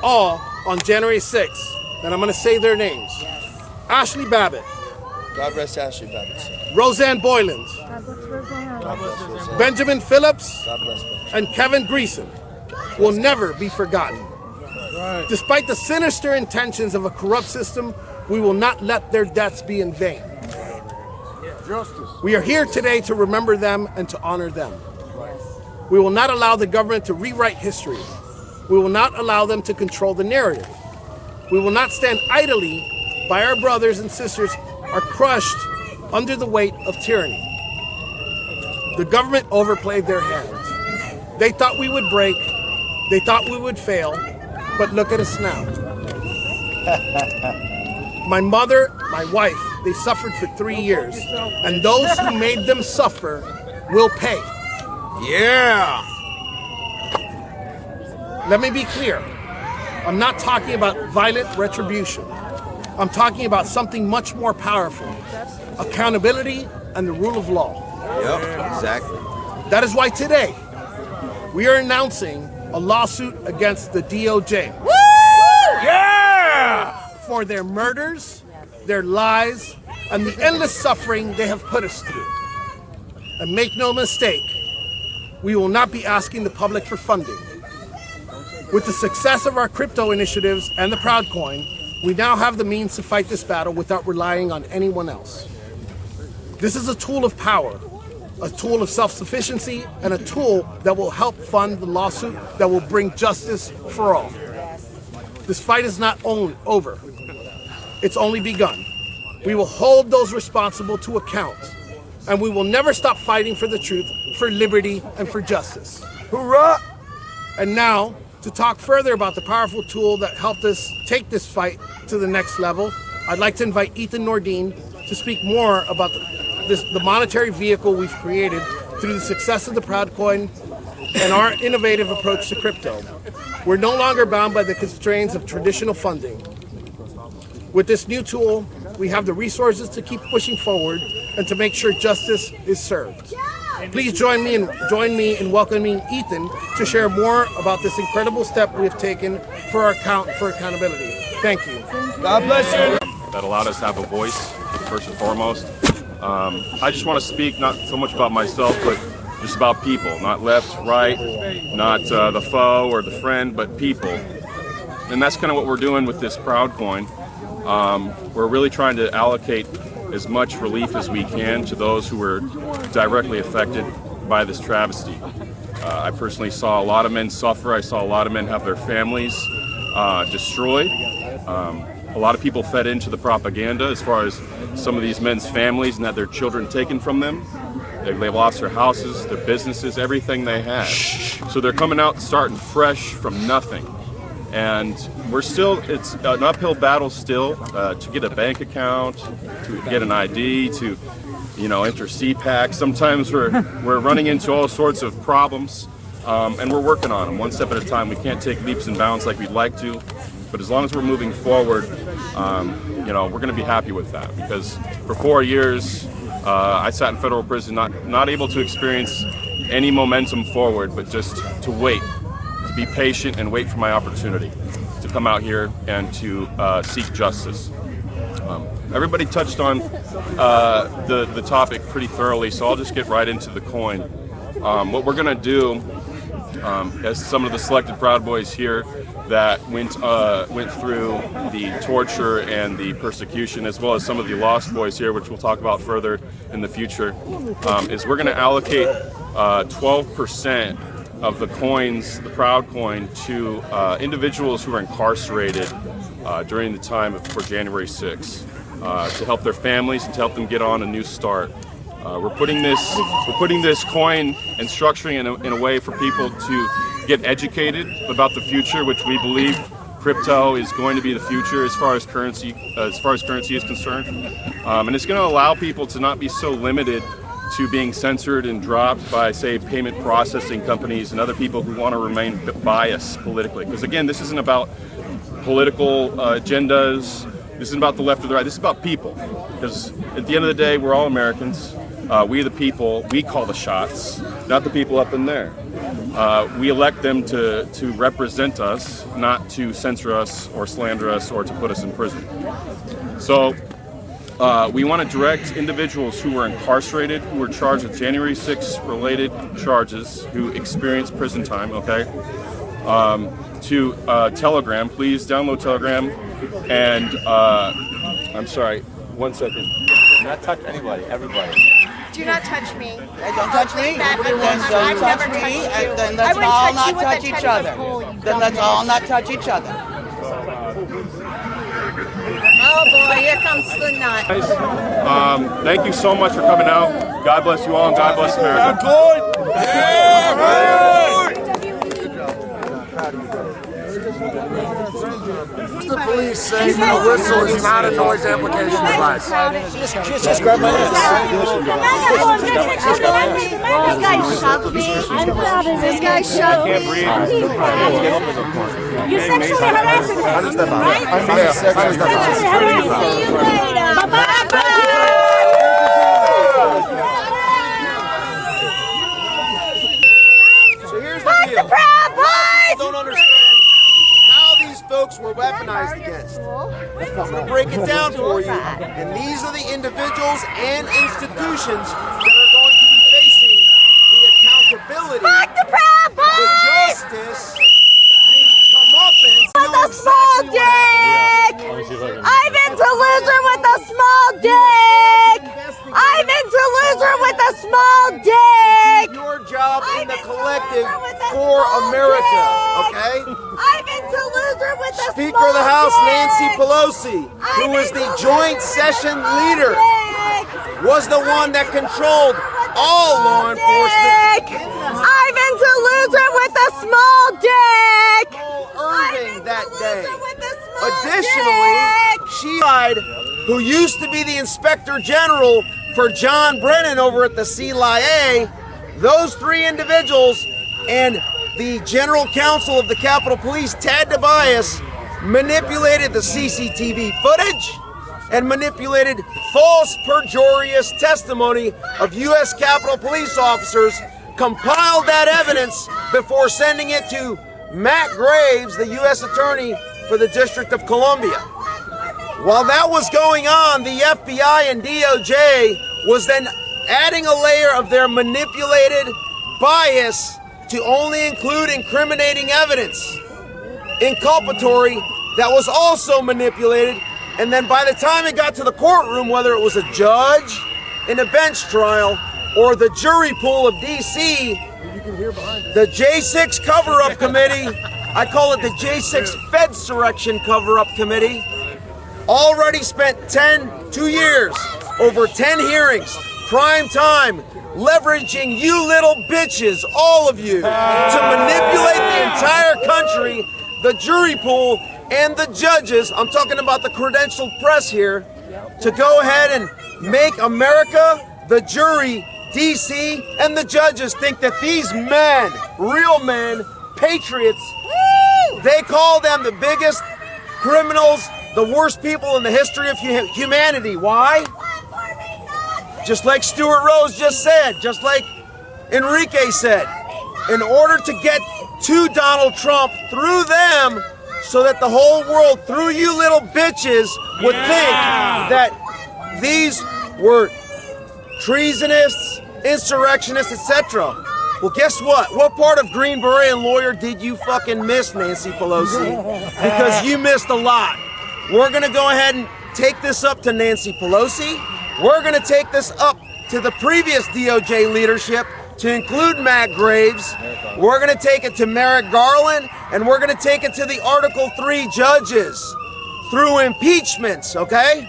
all on January 6th, and I'm going to say their names. Ashley Babbitt. God rest Ashley Babbitt. Roseanne Boyland. God bless Roseanne. Benjamin Phillips. God bless them. And Kevin Greason will never be forgotten. Right. Despite the sinister intentions of a corrupt system, we will not let their deaths be in vain. Justice. We are here today to remember them and to honor them. We will not allow the government to rewrite history. We will not allow them to control the narrative. We will not stand idly by our brothers and sisters are crushed under the weight of tyranny. The government overplayed their hand. They thought we would break. They thought we would fail. But look at us now. My mother, my wife, they suffered for 3 years. And those who made them suffer will pay. Yeah! Let me be clear. I'm not talking about violent retribution. I'm talking about something much more powerful. Accountability and the rule of law. Yep, exactly. That is why today we are announcing a lawsuit against the DOJ. Woo! Yeah! For their murders, their lies, and the endless suffering they have put us through. And make no mistake, we will not be asking the public for funding. With the success of our crypto initiatives and the Proud Coin, we now have the means to fight this battle without relying on anyone else. This is a tool of power, a tool of self-sufficiency, and a tool that will help fund the lawsuit that will bring justice for all. This fight is not only over, it's only begun. We will hold those responsible to account, and we will never stop fighting for the truth, for liberty, and for justice. Hoorah! And now, to talk further about the powerful tool that helped us take this fight to the next level, I'd like to invite Ethan Nordine to speak more about the monetary vehicle we've created through the success of the Proud Coin and our innovative approach to crypto. We're no longer bound by the constraints of traditional funding. With this new tool, we have the resources to keep pushing forward and to make sure justice is served. Please join me in welcoming Ethan to share more about this incredible step we have taken for accountability. Thank you. God bless you. That allowed us to have a voice, first and foremost. I just want to speak not so much about myself, but just about people, not left, right, not the foe or the friend, but people. And that's kind of what we're doing with this Proud Coin. We're really trying to allocate as much relief as we can to those who were directly affected by this travesty. I personally saw a lot of men suffer. I saw a lot of men have their families destroyed. A lot of people fed into the propaganda as far as some of these men's families and had their children taken from them. They lost their houses, their businesses, everything they had. So they're coming out starting fresh from nothing. And we're still, it's an uphill battle still to get a bank account, to get an ID, to, enter CPAC. Sometimes we're running into all sorts of problems, and we're working on them one step at a time. We can't take leaps and bounds like we'd like to, but as long as we're moving forward, we're going to be happy with that. Because for 4 years, I sat in federal prison, not able to experience any momentum forward, but just to wait, to be patient and wait for my opportunity to come out here and to seek justice. Everybody touched on the topic pretty thoroughly, so I'll just get right into the coin. What we're going to do, as some of the selected Proud Boys here that went through the torture and the persecution, as well as some of the Lost Boys here, which we'll talk about further in the future, is we're going to allocate 12% of the coins, the Proud coin, to individuals who are incarcerated during the time for January 6th, to help their families and to help them get on a new start. We're putting this coin and structuring it in a way for people to get educated about the future, which we believe crypto is going to be the future as far as currency is concerned, and it's going to allow people to not be so limited to being censored and dropped by, say, payment processing companies and other people who want to remain biased politically. Because again, this isn't about political agendas. This isn't about the left or the right. This is about people. Because at the end of the day, we're all Americans. We the people, we call the shots, not the people up in there. We elect them to represent us, not to censor us or slander us or to put us in prison. So we want to direct individuals who were incarcerated, who were charged with January 6th related charges, who experienced prison time, okay, to Telegram. Please download Telegram. And I'm sorry, 1 second. Not touch anybody, everybody. Do not touch me. Don't touch me. Then don't touch me. Then let's all not touch each other. Then let's all not touch each other. Oh boy, here comes the nut. Thank you so much for coming out. God bless you all and God bless America. The police say a whistle is not a noise amplification device. Just grab my hand. This guy shoved me. This guy shoved me. You're sexually harassing me, right? Sexually harassing me. See you later. Bye-bye. So here's the deal. I don't understand how these folks were weaponized against. I'm going to break it down for you. And these are the individuals and institutions that are going to be facing the accountability, the justice, the comeuppance. With a small dick! I'm in delusion with a small dick! I'm in delusion with a small dick! Your job in the collective for America, okay? I'm in delusion with a Speaker of the House Nancy Pelosi, who was the joint session leader, was the one that controlled all law enforcement. I'm in delusion with a small dick! Irving that day. Additionally, she lied, who used to be the Inspector General for John Brennan over at the CIA. Those three individuals and the General Counsel of the Capitol Police, Tad DeBias, manipulated the CCTV footage and manipulated false perjurious testimony of U.S. Capitol Police officers, compiled that evidence before sending it to Matt Graves, the U.S. Attorney for the District of Columbia. While that was going on, the FBI and DOJ was then adding a layer of their manipulated bias to only include incriminating evidence, inculpatory, that was also manipulated. And then by the time it got to the courtroom, whether it was a judge in a bench trial or the jury pool of DC, the J6 cover-up committee, I call it the J6 Fedsurrection cover-up committee, already spent 2 years, over 10 hearings, prime time, leveraging you little bitches, all of you, to manipulate the entire country, the jury pool, and the judges, I'm talking about the credentialed press here, to go ahead and make America, the jury, DC, and the judges think that these men, real men, patriots, they call them the biggest criminals, the worst people in the history of humanity. Why? Just like Stuart Rose just said, just like Enrique said, in order to get to Donald Trump through them, so that the whole world, through you little bitches, would think that these were treasonous, insurrectionists, etc. Well, guess what? What part of Green Beret and lawyer did you fucking miss, Nancy Pelosi? Because you missed a lot. We're going to go ahead and take this up to Nancy Pelosi. We're going to take this up to the previous DOJ leadership, to include Matt Graves. We're going to take it to Merrick Garland, and we're going to take it to the Article 3 judges through impeachments, okay?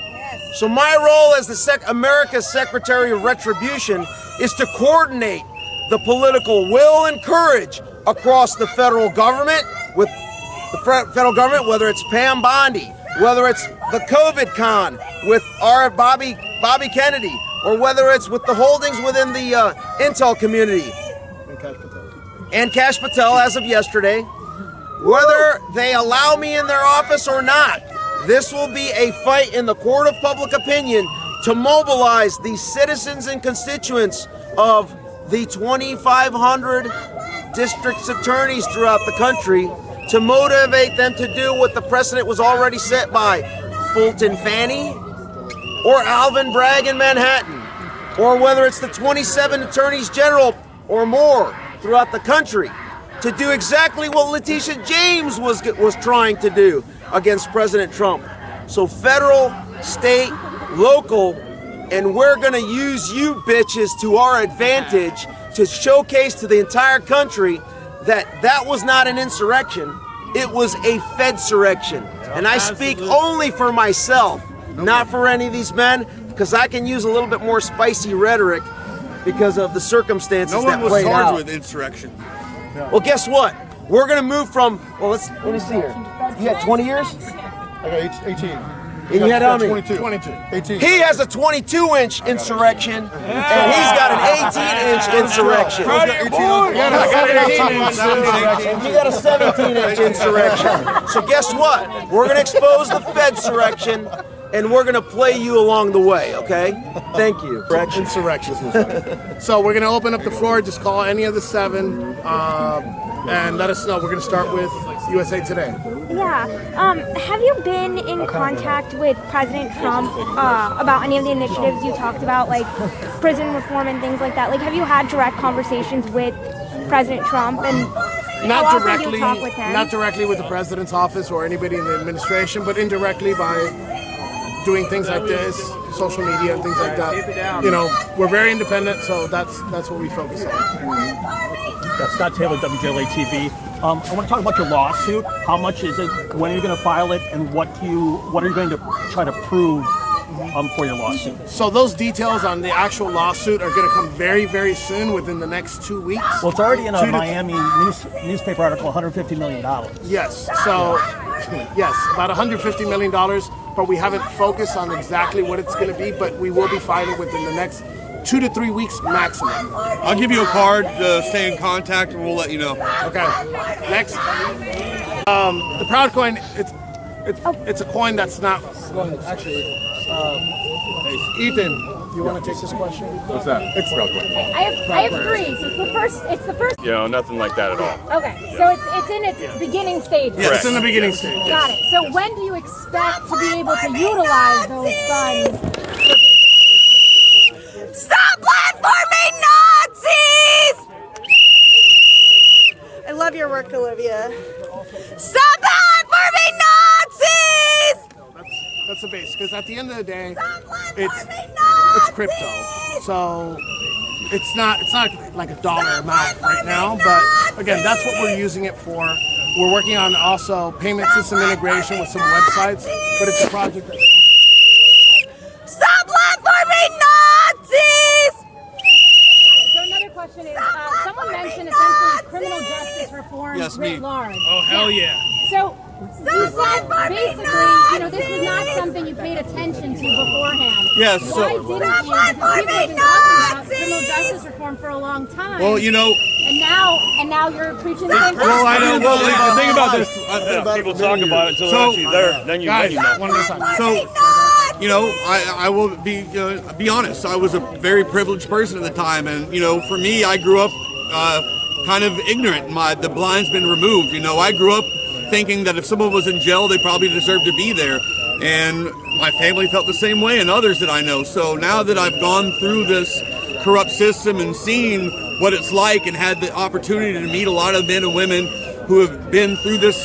So my role as America's Secretary of Retribution is to coordinate the political will and courage across the federal government, with the federal government, whether it's Pam Bondi, whether it's the COVID con with our Bobby Kennedy, or whether it's with the holdings within the Intel community. And Kash Patel as of yesterday. Whether they allow me in their office or not, this will be a fight in the court of public opinion to mobilize the citizens and constituents of the 2,500 district attorneys throughout the country, to motivate them to do what the precedent was already set by Fulton Fanny, or Alvin Bragg in Manhattan, or whether it's the 27 attorneys general or more throughout the country, to do exactly what Letitia James was trying to do against President Trump. So federal, state, local, and we're going to use you bitches to our advantage to showcase to the entire country that that was not an insurrection, it was a Fedsurrection. And I speak only for myself, not for any of these men, because I can use a little bit more spicy rhetoric because of the circumstances that played out. No one was charged with insurrection. Well, guess what? We're going to move from, well, let me see here. You had 20 years? I got 18. And you had how many? 22. 18. He has a 22-inch insurrection, and he's got an 18-inch insurrection. I You got a 17-inch insurrection. So guess what? We're going to expose the Fedsurrection, and we're going to play you along the way, okay? Thank you. Insurrection. So we're going to open up the floor. Just call any of the 7 and let us know. We're going to start with USA Today. Yeah. Have you been in contact with President Trump about any of the initiatives you talked about, like prison reform and things like that? Like, have you had direct conversations with President Trump? And not how directly, often do you talk with him? not directly with the president's office or anybody in the administration, but indirectly by doing things like this, social media and things like that. You know, we're very independent, so that's what we focus on. Yeah, Scott Taylor, WJLA TV. I want to talk about your lawsuit. How much is it? When are you going to file it? And what are you going to try to prove for your lawsuit? So those details on the actual lawsuit are going to come very, very soon, within the next 2 weeks. Well, it's already in a Miami newspaper article, $150 million. Yes. So, yes, about $150 million, but we haven't focused on exactly what it's going to be, but we will be filing within the next 2 to 3 weeks maximum. I'll give you a card to stay in contact, and we'll let you know. Okay. Next. The Proud Coin, it's a coin that's not. Actually, Ethan, you want to take this question? What's that? It's Proud Coin. I have 3. So it's the first. You know, nothing like that at all. Okay, so it's in its beginning stage. Yes, it's in the beginning stage. Got it. So when do you expect to be able to utilize those funds? Stop platforming Nazis! I love your work, Olivia. Stop platforming Nazis! That's the base, because at the end of the day, it's crypto. So it's not like a dollar amount right now, but again, that's what we're using it for. We're working on also payment system integration with some websites, but it's a project that. Stop platforming Nazis! So another question is, someone mentioned essentially criminal justice reform writ large. Oh, hell yeah. So you said basically, this was not something you paid attention to beforehand. Yes. Why didn't you? Because people have been talking about criminal justice reform for a long time. Well, And now you're preaching the same thing. Well, I know. Well, the thing about this, people talk about it until they're actually there. Then you know. One at a time. So you know, I will be honest. I was a very privileged person at the time, and you know, for me, I grew up kind of ignorant. The blind's been removed. You know, I grew up thinking that if someone was in jail, they probably deserved to be there, and my family felt the same way, and others that I know. So now that I've gone through this corrupt system and seen what it's like, and had the opportunity to meet a lot of men and women who have been through this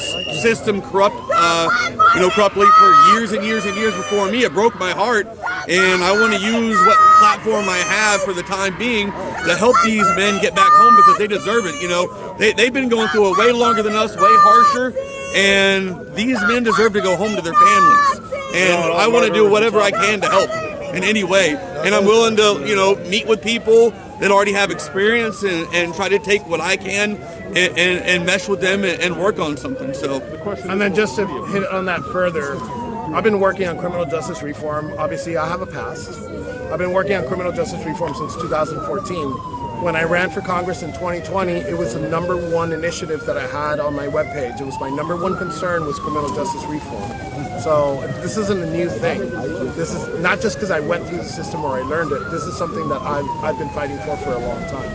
system corruptly for years and years and years before me, it broke my heart, and I want to use what platform I have for the time being to help these men get back home, because they deserve it. You know, they've been going through it way longer than us, way harsher, and these men deserve to go home to their families. And I want to do whatever I can to help in any way, and I'm willing to, you know, meet with people that already have experience and try to take what I can and mesh with them and work on something. So, and then just to hit on that further, I've been working on criminal justice reform. Obviously, I have a past. I've been working on criminal justice reform since 2014. When I ran for Congress in 2020, it was the #1 initiative that I had on my webpage. It was my #1 concern was criminal justice reform. So this isn't a new thing. This is not just because I went through the system or I learned it. This is something that I've been fighting for a long time.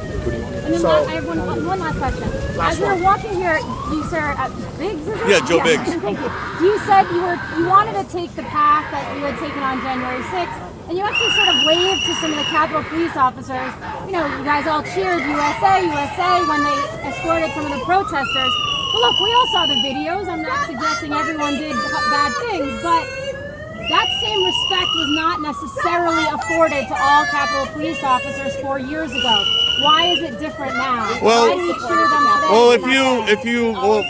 And then I have one last question. As you were walking here, you sir, Biggs? Is it? Yeah, Joe Biggs. Thank you. You said you wanted to take the path that you had taken on January 6th, and you actually sort of waved to some of the Capitol Police officers. You know, you guys all cheered USA, USA when they escorted some of the protesters. Well, look, we all saw the videos. I'm not suggesting everyone did bad things, but that same respect was not necessarily afforded to all Capitol Police officers 4 years ago. Why is it different now? Well, why do we cheer them today? Well,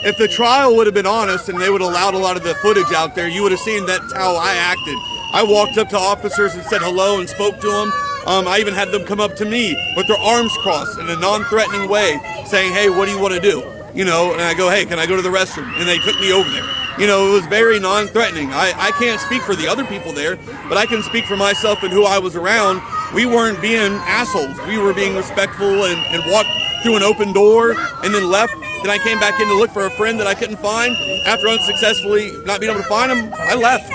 if the trial would have been honest and they would have allowed a lot of the footage out there, you would have seen that's how I acted. I walked up to officers and said hello and spoke to them. I even had them come up to me with their arms crossed in a non-threatening way, saying, "Hey, what do you want to do?" You know, and I go, "Hey, can I go to the restroom?" And they took me over there. You know, it was very non-threatening. I can't speak for the other people there, but I can speak for myself and who I was around. We weren't being assholes. We were being respectful and walked through an open door and then left. Then I came back in to look for a friend that I couldn't find. After unsuccessfully not being able to find him, I left. So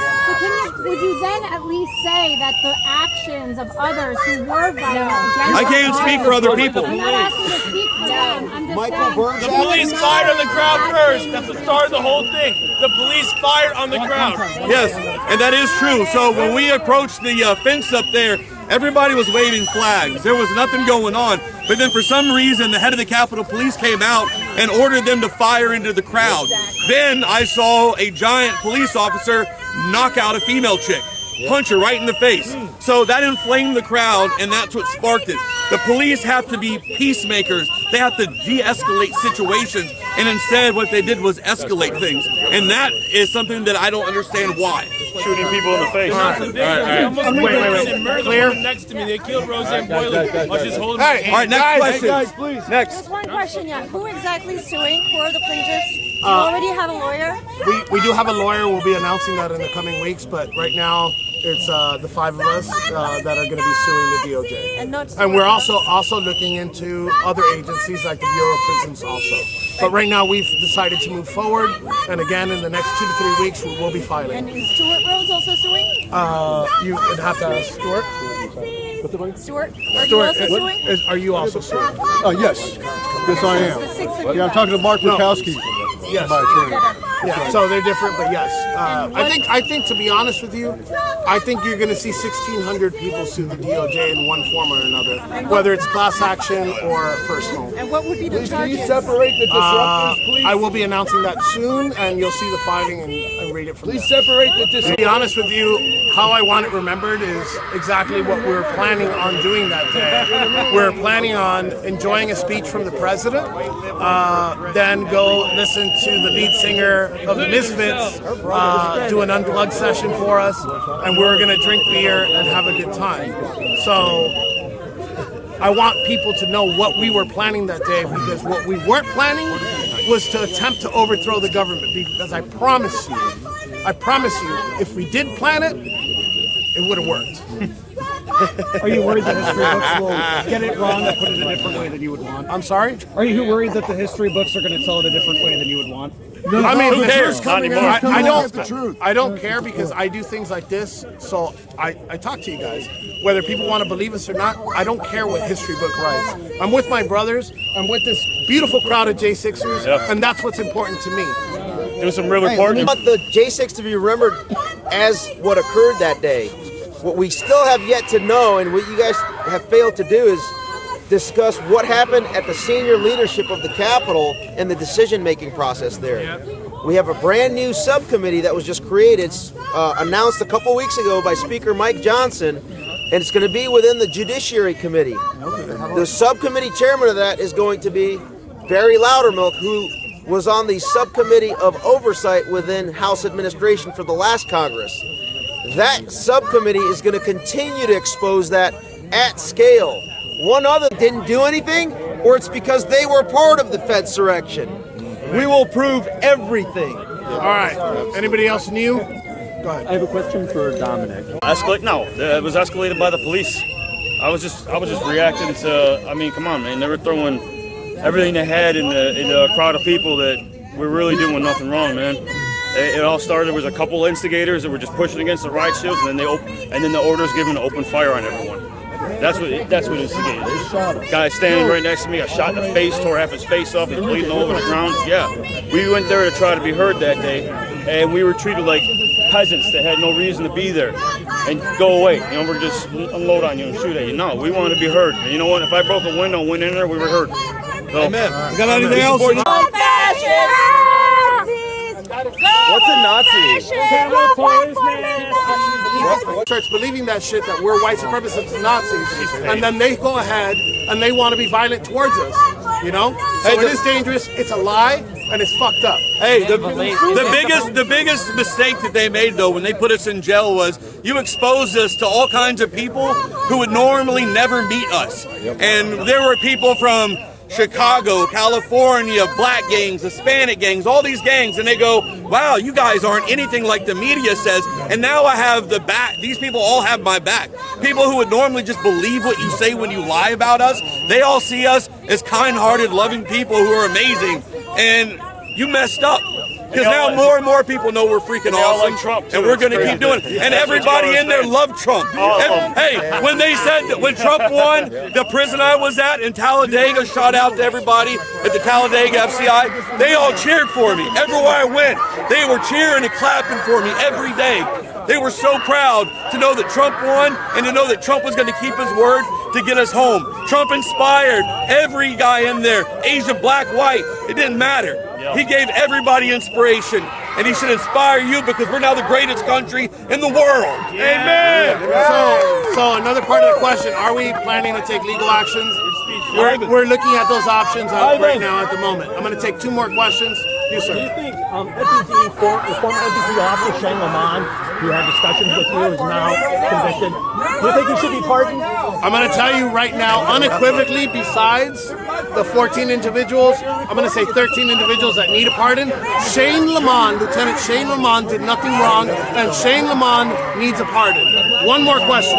would you then at least say that the actions of others who were violent against I can't speak for other people. I'm not asking you to speak for them. I'm just saying. The police fired on the crowd first. That's the start of the whole thing. The police fired on the crowd. Yes, and that is true. So when we approached the fence up there, everybody was waving flags. There was nothing going on. But then for some reason, the head of the Capitol Police came out and ordered them to fire into the crowd. Then I saw a giant police officer knock out a female chick, punch her right in the face. So that inflamed the crowd, and that's what sparked it. The police have to be peacemakers. They have to de-escalate situations, and instead what they did was escalate things. And that is something that I don't understand why. Shooting people in the face. All right. Clear. Next to me, they killed Roseanne Boylan. Let's just hold him. All right, next question. Guys, please. Next. Just one question, yeah. Who exactly is suing? Who are the plaintiffs? Do you already have a lawyer? We do have a lawyer. We'll be announcing that in the coming weeks, but right now it's the 5 of us that are going to be suing the DOJ. And we're also looking into other agencies like the Bureau of Prisons also. But right now we've decided to move forward, and again in the next 2 to 3 weeks we will be filing. And is Stuart Rose also suing? You would have to ask Stuart. Stuart, are you also suing? Are you also suing? Yes. Yes, I am. Yeah, I'm talking to Mark Murkowski. Yes. My attorney. Yeah, so they're different, but yes. I think to be honest with you, I think you're going to see 1,600 people sue the DOJ in one form or another, whether it's class action or personal. And what would be the charges? Can you separate the disruptors, please? I will be announcing that soon, and you'll see the filing and read it from Please there. separate the disruptors. To be honest with you, how I want it remembered is exactly what we're planning on doing that day. We're planning on enjoying a speech from the president, then go listen to the lead singer of the Misfits do an unplugged session for us, and we're going to drink beer and have a good time. So I want people to know what we were planning that day, because what we weren't planning was to attempt to overthrow the government, because I promise you, if we did plan it, it would have worked. Are you worried that history books will get it wrong and put it a different way than you would want? I'm sorry? Are you worried that the history books are going to tell it a different way than you would want? No, I mean, who cares? Not anymore. I don't care because I do things like this. So I talk to you guys. Whether people want to believe us or not, I don't care what history book writes. I'm with my brothers. I'm with this beautiful crowd of J6ers, and that's what's important to me. Do some real reporting. I want the J6 to be remembered as what occurred that day. What we still have yet to know, and what you guys have failed to do, is discuss what happened at the senior leadership of the Capitol and the decision-making process there. We have a brand new subcommittee that was just created, announced a couple weeks ago by Speaker Mike Johnson, and it's going to be within the Judiciary Committee. The subcommittee chairman of that is going to be Barry Loudermilk, who was on the subcommittee of oversight within House administration for the last Congress. That subcommittee is going to continue to expose that at scale. One other didn't do anything, or it's because they were part of the Fedsurrection. We will prove everything. All right. Anybody else new? Go ahead. I have a question for Dominic. No, it was escalated by the police. I was just reacting to. I mean, come on, man. They were throwing everything they had in a crowd of people that were really doing nothing wrong, man. It all started. There was a couple instigators that were just pushing against the riot shields, and then the orders given to open fire on everyone. That's what instigated it. Guy standing right next to me, I shot in the face, tore half his face off, he's bleeding all over the ground. Yeah, we went there to try to be heard that day, and we were treated like peasants that had no reason to be there and go away. You know, we're just unload on you and shoot at you. No, we wanted to be heard. And you know what? If I broke a window and went in there, we were heard. So, Amen. You got anything else? What's a Nazi? Starts believing that shit, that we're white supremacists and Nazis, and then they go ahead and they want to be violent towards us. You know? So it is dangerous, it's a lie, and it's fucked up. Hey, the biggest mistake that they made though when they put us in jail was you exposed us to all kinds of people who would normally never meet us. And there were people from Chicago, California, black gangs, Hispanic gangs, all these gangs, and they go, wow, you guys aren't anything like the media says, and now I have the back. These people all have my back. People who would normally just believe what you say when you lie about us, they all see us as kind-hearted, loving people who are amazing, and you messed up. Because now more and more people know we're freaking awesome, like Trump, and we're going to keep doing it. And everybody in there loved Trump. And, hey, when they said that when Trump won, the prison I was at in Talladega, shout out to everybody at the Talladega FCI, they all cheered for me. Everywhere I went, they were cheering and clapping for me every day. They were so proud to know that Trump won and to know that Trump was going to keep his word to get us home. Trump inspired every guy in there, Asian, black, white, it didn't matter. He gave everybody inspiration, and he should inspire you because we're now the greatest country in the world. Amen. So another part of the question, are we planning to take legal actions? We're looking at those options right now at the moment. I'm going to take two more questions. Yes, sir. Do you think the former FPG officer Shane Lamont, who had discussions with you, is now convicted? Do you think he should be pardoned? I'm going to tell you right now, unequivocally, besides the 14 individuals, I'm going to say 13 individuals that need a pardon. Shane Lamont, Lieutenant Shane Lamont, did nothing wrong, and Shane Lamont needs a pardon. One more question.